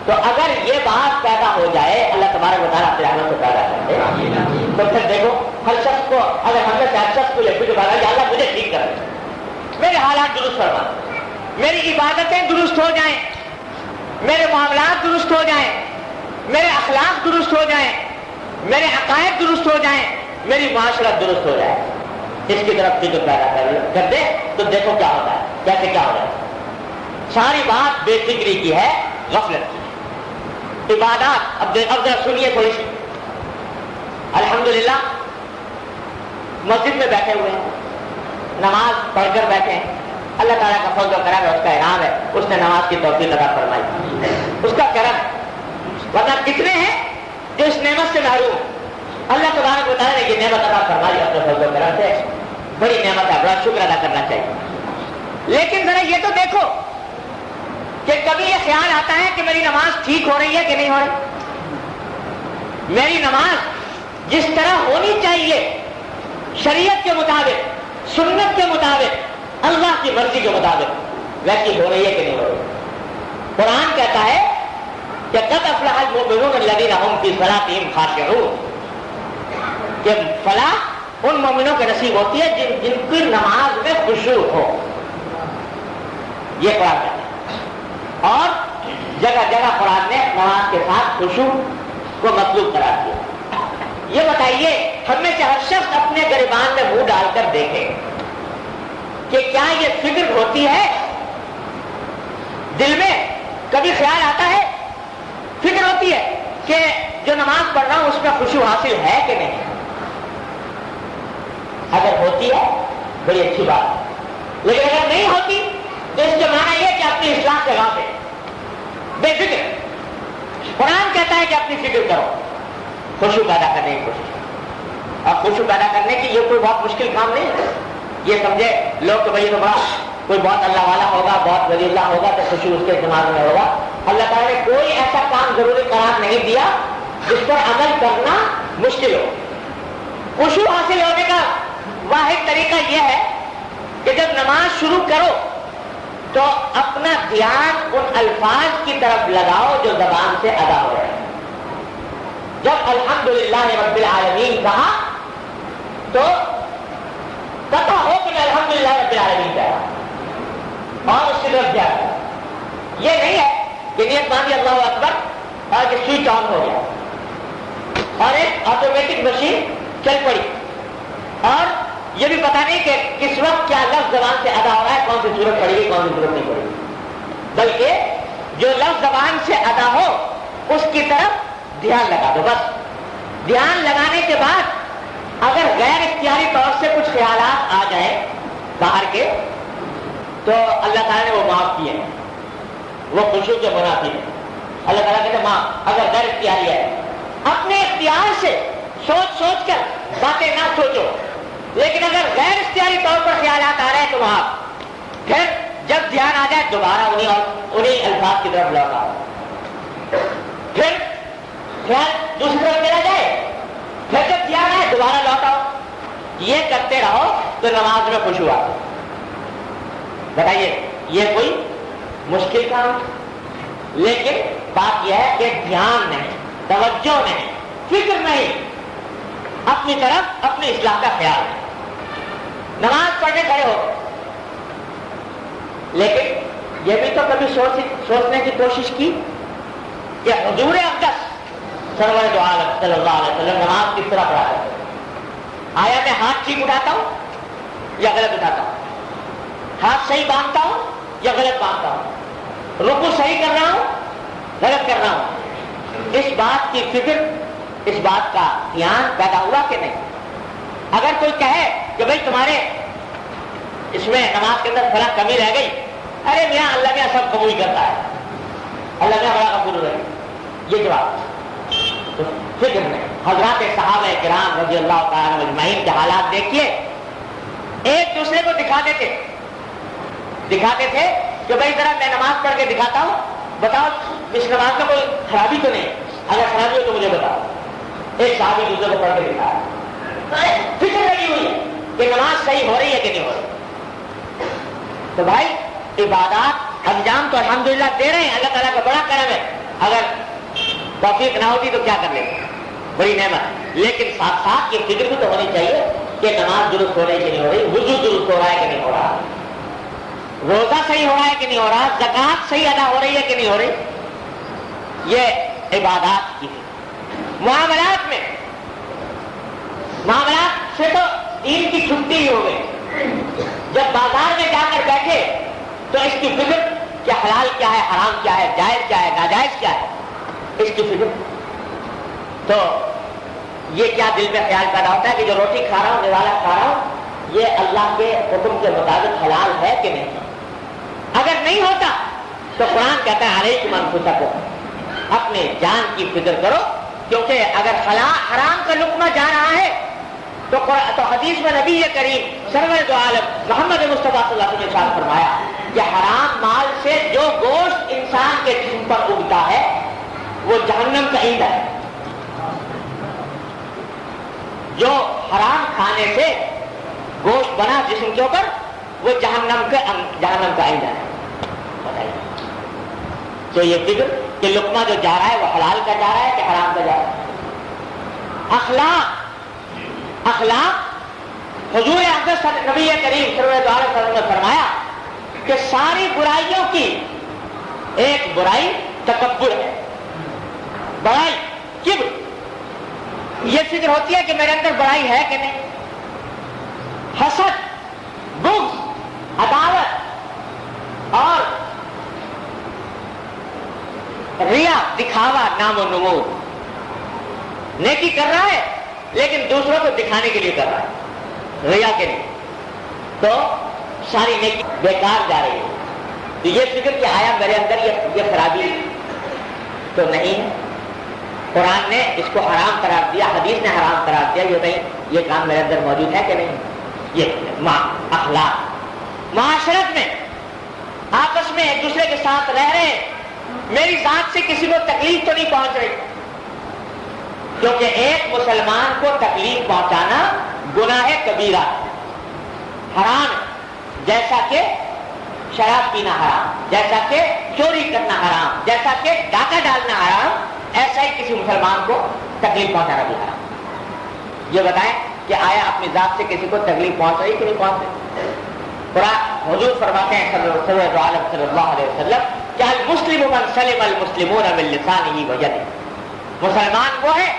تو اگر یہ بات پیدا ہو جائے, اللہ تبارک و تعالیٰ اپنے رحمت سے پیدا کرتے تو پھر دیکھو ہر شخص کو, اگر ہم نے ہر شخص کو یہ فکر پیدا کہ اللہ مجھے ٹھیک کر دے, میرے حالات درست فرما, میری عبادتیں درست ہو جائیں, میرے معاملات درست ہو جائیں, میرے اخلاق درست ہو جائیں, میرے عقائد درست ہو جائیں, میری معاشرت درست ہو جائے, اس کی طرف فکر پیدا کر دے تو دیکھو کیا ہوتا ہے, کیسے کیا ہو جائے. ساری بات بے فکری کی ہے, غفلت کی ہے. عبادات اب ذرا سنیے تھوڑی سی. الحمدللہ مسجد میں بیٹھے ہوئے ہیں, نماز پڑھ کر بیٹھے ہیں, اللہ تعالیٰ کا فضل و کرم ہے, اس کا انعام ہے, اس نے نماز کی توفیق عطا فرمائی, اس کا کرم. ورنہ کتنے ہیں جو اس نعمت سے محروم. اللہ تبارک و تعالیٰ نے یہ نعمت عطا فرمائی اپنے فضل و کرم سے, بڑی نعمت ہے, بڑا شکر ادا کرنا چاہیے. لیکن ذرا یہ تو دیکھو کہ کبھی یہ خیال آتا ہے کہ میری نماز ٹھیک ہو رہی ہے کہ نہیں ہو رہی, میری نماز جس طرح ہونی چاہیے شریعت کے مطابق, سنت کے مطابق, اللہ کی مرضی کے مطابق ویسی ہو رہی ہے کہ نہیں ہو رہی. قرآن کہتا ہے کہ قد افلح المؤمنون الذین هم فی صلاتهم خاشعون, کہ فلاح ان مومنوں کے نصیب ہوتی ہے جن کی نماز میں خشوع ہو. یہ قرآن کہتا ہے. اور جگہ جگہ قرآن نے نماز کے ساتھ خشوع کو مطلوب قرار دیا. یہ بتائیے ہم میں سے ہر شخص اپنے گریبان میں منہ ڈال کر دیکھے کہ کیا یہ فکر ہوتی ہے دل میں, کبھی خیال آتا ہے, فکر ہوتی ہے کہ جو نماز پڑھ رہا ہوں اس میں خشوع حاصل ہے کہ نہیں. اگر ہوتی ہے بڑی اچھی بات, لیکن اگر نہیں ہوتی تو اس کے معنی یہ کہ اپنی اصلاح سے غافل, بے فکر. قرآن کہتا ہے کہ اپنی فکر کرو, خشوع پیدا کرنے کی کوشش. اور خشوع پیدا کرنے کی یہ کوئی بہت مشکل کام نہیں ہے. یہ سمجھے لوگ کہ بھائی تو بڑا کوئی بہت اللہ والا ہوگا, بہت ولی اللہ ہوگا تو خشوع اس کے دماغ میں ہوگا. اللہ تعالیٰ نے کوئی ایسا کام ضروری قرار نہیں دیا جس پر عمل کرنا مشکل ہو. خشوع حاصل ہونے کا واحد طریقہ یہ ہے کہ جب نماز شروع کرو تو اپنا دھیان ان الفاظ کی طرف لگاؤ جو زبان سے ادا ہو رہے ہیں. جب الحمدللہ رب العالمین کہا تو پتہ ہو کہ میں الحمدللہ رب العالمین کہہ رہا ہوں اور اس کی طرف دھیان. یہ نہیں ہے کہ نیت باندھی اللہ اکبر اور کہ سوئچ آن ہو گیا اور ایک آٹومیٹک مشین چل پڑی اور یہ بھی پتا نہیں کہ کس وقت کیا لفظ زبان سے ادا ہو رہا ہے, کون سی صورت پڑے گی کون سی صورت نہیں پڑے گی. بلکہ جو لفظ زبان سے ادا ہو اس کی طرف دھیان لگا دو بس. دھیان لگانے کے بعد اگر غیر اختیاری طور سے کچھ خیالات آ جائیں باہر کے تو اللہ تعالیٰ نے وہ معاف کیے ہیں, وہ خشوع کے منافی ہے. اللہ تعالیٰ کہتے ہیں معاف اگر غیر اختیاری ہے. اپنے اختیار سے سوچ سوچ کر باتیں نہ سوچو, لیکن اگر غیر اختیاری طور پر خیالات آ رہے ہیں تو معاف. پھر جب دھیان آ جائے دوبارہ انہیں الفاظ کی طرف لوٹاؤ. پھر خیال دوسری طرف چلا جائے, پھر جب دھیان آئے دوبارہ لوٹاؤ. یہ کرتے رہو تو نماز میں خشوع آتا. بتائیے یہ کوئی مشکل کام؟ لیکن بات یہ ہے کہ دھیان نہیں, توجہ نہیں, فکر نہیں, اپنی طرف اپنی اصلاح کا خیال ہے. نماز پڑھنے کھڑے ہو, لیکن یہ بھی تو کبھی سوچنے کی کوشش کی کہ حضور اقدس سرور دو عالم صلی اللہ علیہ وسلم نماز کس طرح پڑھا ہے؟ آیا میں ہاتھ ٹھیک اٹھاتا ہوں یا غلط اٹھاتا ہوں؟ ہاتھ صحیح باندھتا ہوں یا غلط باندھتا ہوں؟ رکوع صحیح کر رہا ہوں غلط کر رہا ہوں؟ اس بات کی فکر, اس بات کا دھیان پیدا ہوا کہ نہیں؟ اگر کوئی کہے کہ بھائی تمہارے اس میں نماز کے اندر فلاں کمی رہ گئی, ارے میاں اللہ میاں سب قبول کرتا ہے, اللہ میاں بڑا قبول رہے, یہ جواب فکر میں. حضرات صحابہ کرام رضی اللہ تعالی اجمعین کے حالات دیکھیے, ایک دوسرے کو دکھاتے تھے کہ بھائی ذرا میں نماز پڑھ کے دکھاتا ہوں, بتاؤ اس نماز میں کوئی خرابی تو نہیں, اگر خرابی ہو تو مجھے بتاؤ. ایک صحابی دوسرے کو پڑھ کے دکھایا, فکر لگی ہوئی ہے کہ نماز صحیح ہو رہی ہے کہ نہیں ہو رہی. تو بھائی عبادات انجام تو الحمدللہ دے رہے ہیں, اللہ تعالیٰ کا بڑا کرم ہے. اگر توفیق نہ ہوتی تو کیا کر لیتے, بڑی نعمت. لیکن ساتھ ساتھ یہ فکر بھی تو ہونی چاہیے کہ نماز درست ہو رہی کہ نہیں ہو رہی, وضو درست ہو رہا ہے کہ نہیں ہو رہا, روزہ صحیح ہو رہا ہے کہ نہیں ہو رہا, زکوٰۃ صحیح ادا ہو رہی ہے کہ نہیں ہو رہی. یہ عبادات کی. معاملات سے تو دین کی چھٹی ہی ہو گئی. جب بازار میں جا کر بیٹھے تو اس کی فکر کہ حلال کیا ہے, حرام کیا ہے, جائز کیا ہے, ناجائز کیا ہے, اس کی فکر. تو یہ کیا دل میں خیال پیدا ہوتا ہے کہ جو روٹی کھا رہا ہوں, نوالا کھا رہا ہوں, یہ اللہ کے حکم کے مطابق حلال ہے کہ نہیں. اگر نہیں ہوتا تو قرآن کہتا ہے علیکم انفسکم, اپنے جان کی فکر کرو, کیونکہ اگر حرام کا لقمہ جا رہا ہے تو حدیث میں نبی کریم سرور دو عالم محمد مصطفیٰ صلی اللہ علیہ وسلم نے ارشاد فرمایا کہ حرام مال سے جو گوشت انسان کے جسم پر اگتا ہے وہ جہنم کا ایندھن ہے. جو حرام کھانے سے گوشت بنا جسم کے اوپر وہ جہنم کا ایندھن ہے. بتائیے تو یہ فکر کہ لقمہ جو جا رہا ہے وہ حلال کا جا رہا ہے کہ حرام کا جا رہا ہے. اخلاق حضور اقدس نبی کریم صلی اللہ علیہ وسلم نے فرمایا کہ ساری برائیوں کی ایک برائی تکبر ہے. بڑائی کبر, یہ فکر ہوتی ہے کہ میرے اندر بڑائی ہے کہ نہیں. حسد, بغض, عداوت اور ریا, دکھاوا, نام و نمود. نیکی کر رہا ہے لیکن دوسروں کو دکھانے کے لیے کر رہا ہے, ریا کے لیے, تو ساری نیکی بیکار جا رہی ہے. تو یہ فکر کہ آیا میرے اندر یہ خرابی تو نہیں ہے. قرآن نے اس کو حرام قرار دیا, حدیث نے حرام قرار دیا, یہ نہیں یہ کام میرے اندر موجود ہے کہ نہیں. یہ اخلاق معاشرت میں آپس میں ایک دوسرے کے ساتھ رہ رہے ہیں, میری ذات سے کسی کو تکلیف تو نہیں پہنچ رہی, کیونکہ ایک مسلمان کو تکلیف پہنچانا گناہ کبیرہ حرام ہے. جیسا کہ شراب پینا حرام, جیسا کہ چوری کرنا حرام, جیسا کہ ڈاکہ ڈالنا حرام, ایسا ہی کسی مسلمان کو تکلیف پہنچانا بھی حرام. یہ بتائیں کہ آیا اپنی ذات سے کسی کو تکلیف پہنچ رہی کہ نہیں پہنچ رہی. قرآن حضور فرماتے ہیں صلی اللہ علیہ وسلم کہ المسلم من سلم المسلمون من لسانہ ویدہ, مسلمان وہ ہے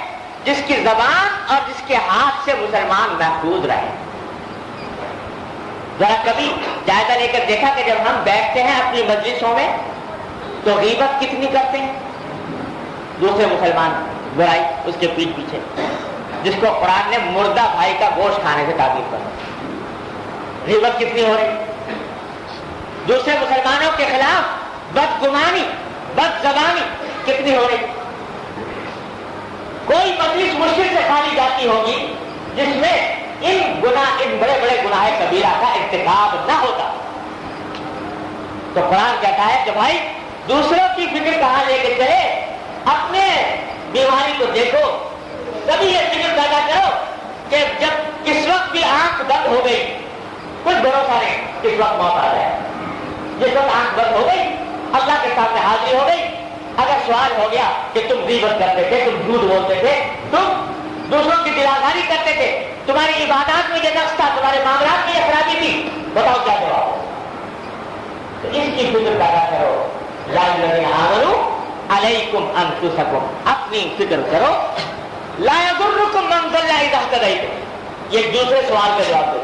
جس کی زبان اور جس کے ہاتھ سے مسلمان محفوظ رہے. ذرا کبھی جائزہ لے کر دیکھا کہ جب ہم بیٹھتے ہیں اپنی مجلسوں میں تو غیبت کتنی کرتے ہیں دوسرے مسلمان. برائی اس کے پیٹ پیچھے، جس کو قرآن نے مردہ بھائی کا گوشت کھانے سے تعبیر کرا. غیبت کتنی ہو رہی، دوسرے مسلمانوں کے خلاف بدگمانی بد زبانی کتنی ہو رہی. کوئی مجلس مشکل سے خالی جاتی ہوگی جس میں ان بڑے بڑے گناہ کبیرہ کا ارتکاب نہ ہوتا. تو قرآن کہتا ہے کہ بھائی دوسروں کی فکر کہاں لے کے چلے، اپنے بیماری کو دیکھو. کبھی یہ فکر پیدا کرو کہ جب کس وقت بھی آنکھ بند ہو گئی، کچھ بھروسہ نہیں کس وقت موت آ جائے. جس وقت آنکھ بند ہو گئی، اللہ کے سامنے حاضری ہو گئی، اگر سوال ہو گیا کہ تم غیبت کرتے تھے، تم جھوٹ بولتے تھے، تم دوسروں کی دلآزاری کرتے تھے، تمہاری عبادات میں یہ نقص تھا، تمہارے معاملات میں یہ خرابی تھی، بتاؤ کیا جواب. تو اس کی فکر پیدا کرو. یا الذین آمنوا علیکم انفسکم، اپنی فکر کرو. لا یضرکم من ضل اذا اهتدیتم، یہ دوسرے سوال کا جواب دو.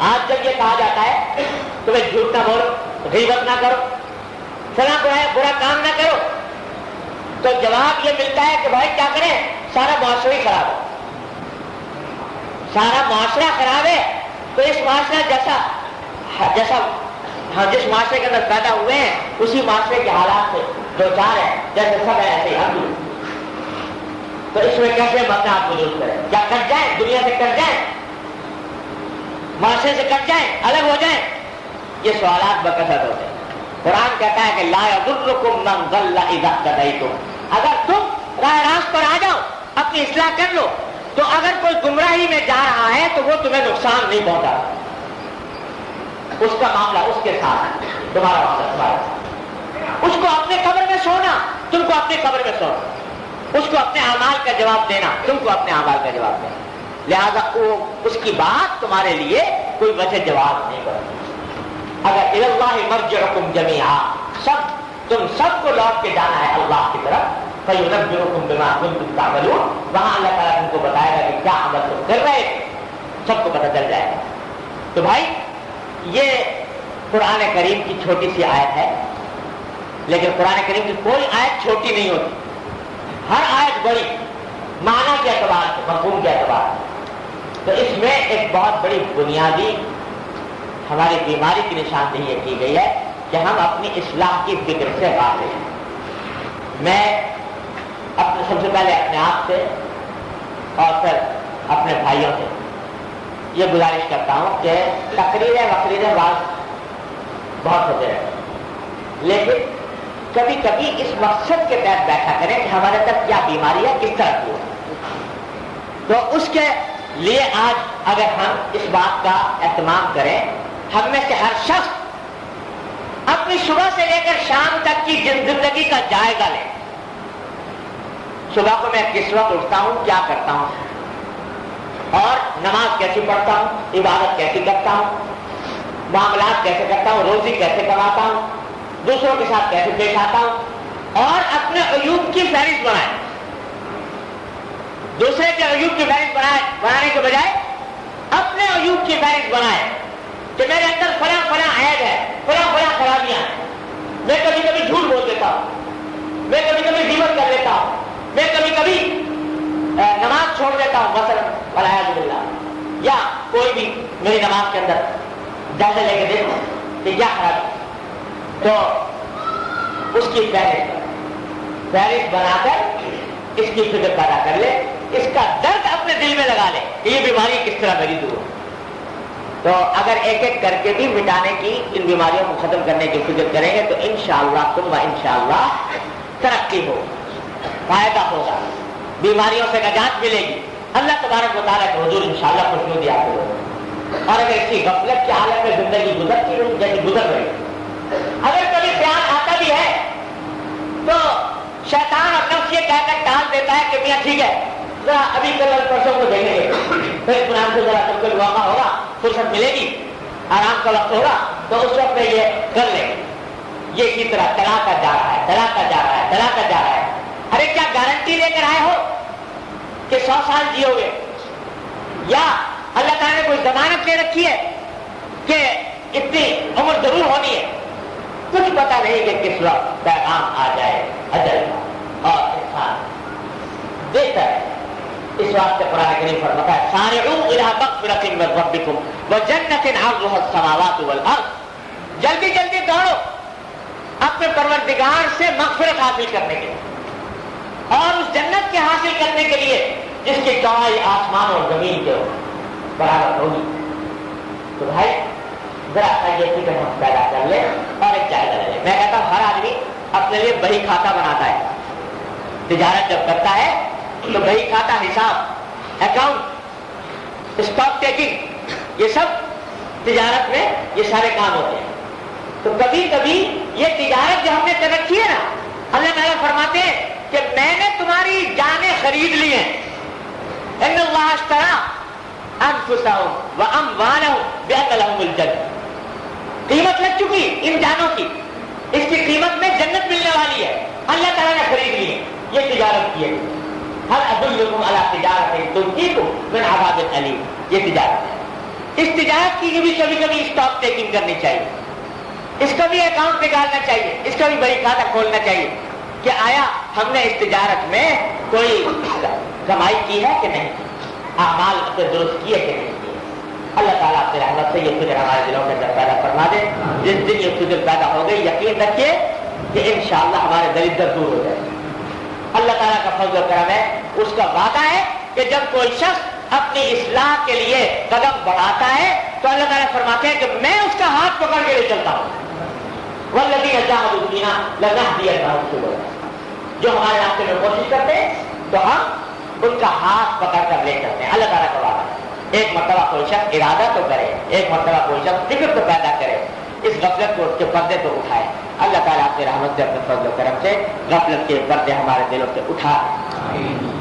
آج جب یہ کہا جاتا ہے تمہیں جھوٹ نہ بولو، غیبت نہ کرو، فلاں برا کام نہ کرو، تو جواب یہ ملتا ہے کہ بھائی کیا کریں، سارا معاشرہ ہی خراب ہے. سارا معاشرہ خراب ہے. تو اس معاشرہ جیسا جس معاشرے کے اندر پیدا ہوئے ہیں اسی معاشرے کے حالات سے دو چار ہیں، جیسے سب ہے ایسے ہی ہم بھی. تو اس میں کیسے ہم اپنے آپ کو درست کریں؟ کیا کٹ جائیں، دنیا سے کٹ جائیں، معاشرے سے کٹ جائیں، الگ ہو جائیں؟ یہ سوالات بکثرت ہوتے ہیں. قرآن کہتا ہے کہ لا یضرکم من ضل اذا اهتدیتم، اگر تم راہ راست پر آ جاؤ، اپنی اصلاح کر لو، تو اگر کوئی گمراہی میں جا رہا ہے تو وہ تمہیں نقصان نہیں پہنچا. اس کا معاملہ اس کے ساتھ ہے، تمہارا معاملہ تمہارے ساتھ. اس کو اپنے قبر میں سونا، تم کو اپنے قبر میں سونا. اس کو اپنے اعمال کا جواب دینا، تم کو اپنے اعمال کا جواب دینا. لہذا اس کی بات تمہارے لیے کوئی وجہ جواب نہیں کرتی. اگر الی اللہ مرجعکم جمیعا، تم سب کو لوٹ کے جانا ہے اللہ کی طرف. فینبئکم بما کنتم تعملون، وہاں اللہ تعالیٰ تم کو بتائے گا کہ کیا عمل تم کر رہے تھے، سب کو پتہ چل جائے گا. تو بھائی یہ قرآن کریم کی چھوٹی سی آیت ہے، لیکن قرآن کریم کی کوئی آیت چھوٹی نہیں ہوتی. ہر آیت بڑی، معنی کے اعتبار سے، مفہوم کے اعتبار سے. تو اس میں ایک بہت بڑی بنیادی ہماری بیماری کی نشاندہی یہ کی گئی ہے کہ ہم اپنی اصلاح کی فکر سے غافل ہیں. میں سب سے پہلے اپنے آپ سے اور پھر اپنے بھائیوں سے یہ گزارش کرتا ہوں کہ تقریریں واضح بہت ہوتے ہیں، لیکن کبھی کبھی اس مقصد کے تحت بیٹھا کریں کہ ہمارے تک کیا بیماری ہے، کس طرح کی ہے. تو اس کے لیے آج اگر ہم اس بات کا اہتمام کریں، ہم میں سے ہر شخص اپنی صبح سے لے کر شام تک کی زندگی کا جائزہ لے. صبح کو میں کس وقت اٹھتا ہوں، کیا کرتا ہوں، اور نماز کیسی پڑھتا ہوں، عبادت کیسی کرتا ہوں، معاملات کیسے کرتا ہوں، روزی کیسے کماتا ہوں، دوسروں کے ساتھ کیسے پیش آتا ہوں، اور اپنے عیوب کی فہرست بنائیں. دوسرے کے عیوب کی فہرست بنانے کے بجائے اپنے عیوب کی فہرست بنائیں کہ میرے اندر فلاں فلاں عیب ہے، فلاں فلاں خرابیاں ہیں. میں کبھی کبھی جھوٹ بول دیتا ہوں، میں کبھی کبھی غیبت کر لیتا ہوں، میں کبھی کبھی نماز چھوڑ دیتا ہوں مثلا والعیاذ باللہ، یا کوئی بھی میری نماز کے اندر جائزہ لے کے دیکھو کہ کیا خرابی. تو اس کی فہرست بنا کر اس کی فکر پیدا کر لے، اس کا درد اپنے دل میں لگا لے کہ یہ بیماری کس طرح میری دور ہو. تو اگر ایک ایک کر کے بھی مٹانے کی، ان بیماریوں کو ختم کرنے کی فکر کریں گے تو انشاءاللہ ثم انشاءاللہ ترقی ہو، فائدہ ہوگا، بیماریوں سے نجات ملے گی. اللہ تبارک و تعالیٰ کے حضور انشاءاللہ خوشنودی آپ کو. اور اگر اسی غفلت کی حالت میں زندگی گزرتی رہی جیسے گزر رہی، اگر کبھی خیال آتا بھی ہے تو شیطان اور نفس یہ کہہ کر ٹال دیتا ہے کہ میاں ٹھیک ہے ذرا ابھی کل پرسوں کو دیکھیں گے، پھر اطمینان سے ذرا جب کل واقع ہوگا، فرصت ملے گی، آرام کا وقت ہوگا تو اس وقت میں یہ کر لیں. یہ اسی طرح چلاتا جا رہا ہے، چلاتا جا رہا ہے، چلاتا جا رہا ہے. ارے کیا گارنٹی لے کر آئے ہو کہ 100 سال جیو گے؟ یا اللہ تعالیٰ نے کوئی ضمانت لے رکھی ہے کہ اتنی عمر ضرور ہونی ہے؟ کچھ پتہ نہیں کہ کس وقت پیغام آ جائے اجل کا اور انسان دیتا ہے. اس واسطے قرآن کریم فرماتا ہے سارعوا الی مغفرۃ من ربکم وجنۃ عرضها السماوات والارض. جلدی جلدی دوڑو اپنے پروردگار سے مغفرت حاصل کرنے کے لیے اور اس جنت کے حاصل کرنے کے لیے جس کی چوڑائی آسمان اور زمین کے برابر ہوگی. تو بھائی ذرا یہ فکر ہم پیدا کر لیں اور ایک جائزہ لے لیں. میں کہتا ہوں ہر آدمی اپنے لیے بہی کھاتا بناتا ہے. تجارت جب کرتا ہے تو بہی کھاتا, حساب, اکاؤنٹ, اسٹاک ٹیکنگ, یہ سب تجارت میں یہ سارے کام ہوتے ہیں. تو کبھی کبھی یہ تجارت جو ہم نے کر رکھی ہے نا, اللہ تعالیٰ فرماتے ہیں کہ میں نے تمہاری جانیں خرید لی ہیں. ان اللہ اشتری انفسهم واموالهم بان لهم الجنہ. قیمت لگ چکی ان جانوں کی, اس کی قیمت میں جنت ملنے والی ہے. اللہ تعالیٰ نے خرید لی ہے. یہ تجارت کی ہے. هل ادلکم علی تجارت تنجیکم من عذاب الیم. یہ تجارت ہے. اس تجارت کی بھی کبھی کبھی اسٹاک ٹیکنگ کرنی چاہیے, اس کا بھی اکاؤنٹ نکالنا چاہیے, اس کا بھی بڑی کھاتا کھولنا چاہیے کہ آیا ہم نے اس تجارت میں کوئی کمائی کی ہے کہ نہیں, اعمال اپنے درست کیے کہ نہیں کیے. اللہ تعالیٰ اپنے رحمت سے یہ فکر ہمارے دلوں کے اندر پیدا فرما دے. جس دن یہ فکر پیدا ہو گئی یقین رکھیے کہ انشاءاللہ ہمارے دریدر دور ہو جائے. اللہ تعالیٰ کا فضل و کرم ہے, اس کا وعدہ ہے کہ جب کوئی شخص اپنی اصلاح کے لیے قدم بڑھاتا ہے تو اللہ تعالیٰ فرماتے ہیں کہ میں اس کا ہاتھ پکڑ کے لے چلتا ہوں. والذین جاہدوا فینا لنہدینہم سبلنا. جو ہمارے راستے میں کوشش کرتے ہیں تو ہم ان کا ہاتھ پکڑ کر لے چلتے ہیں. اللہ تعالیٰ کا وعدہ ہے. ایک مرتبہ کوئی شخص ارادہ تو کرے, ایک مرتبہ کوئی شخص فکر تو پیدا کرے, اس غفلت کو اس کے پردے تو اٹھائے. اللہ تعالیٰ اپنی رحمت سے اپنے فضل و کرم سے غفلت کے پردے ہمارے دلوں سے اٹھا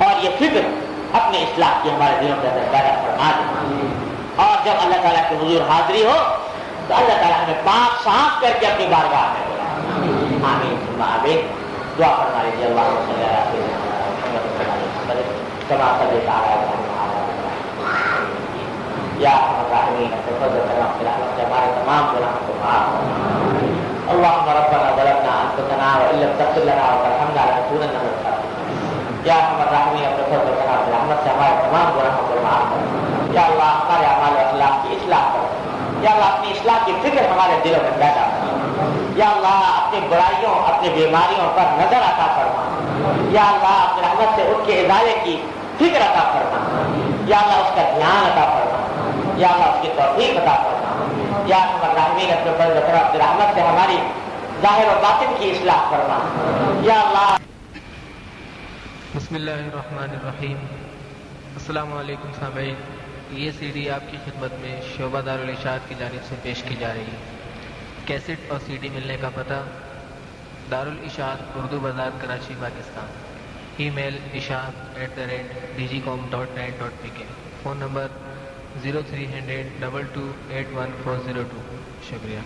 اور یہ فکر اپنی اصلاح کی ہمارے دلوں کے اندر پیدا فرما دے. اور جب اللہ تعالیٰ کے حضور حاضری ہو تو اللہ تعالیٰ ہمیں پاک صاف کر کے اپنی بارگاہ میں بلائے. آمین ثم آمین. دعا فرما لیجیے. اللہم صلی علی سیدنا محمد کما صلیت علی ابراہیم وعلی آل ابراہیم. یا ارحم الراحمین اپنے فضل و کرم سے رحمت سے ہمارے تمام گناہوں کو معاف فرما. اللهم ربنا ظلمنا انفسنا وان لم تغفر لنا وترحمنا لنكونن من الخاسرين. یا ارحم الراحمین اپنے فضل و کرم سے رحمت سے ہمارے تمام گناہوں کو معاف فرما. یا اللہ ہمارے اعمال و اخلاق کی اصلاح کرو. یا اللہ اپنی اصلاح کی فکر ہمارے دلوں میں پیدا کرو. یا اللہ اپنی برائیوں اپنی بیماریوں پر نظر عطا فرما. یا اللہ اپنی رحمت سے ان کے ازالے کی فکر عطا فرما. یا اللہ اس کا دھیان عطا فرما. یا اللہ اس کی توفیق عطا فرما. یا ارحم الراحمین اپنے فضل و کرم سے رحمت سے ہماری ظاہر و باطن کی اصلاح فرما. یا اللہ. بسم اللہ الرحمن الرحیم. السلام علیکم سامعین. یہ سی ڈی آپ کی خدمت میں شعبہ دارالارشاد کی جانب سے پیش کی جا رہی ہے. کیسٹ اور سی ڈی ملنے کا پتہ دارالارشاد اردو بازار کراچی پاکستان. ای میل ishaq@dgcom.net.pk. Phone number 0300 22 81 402. شکریہ.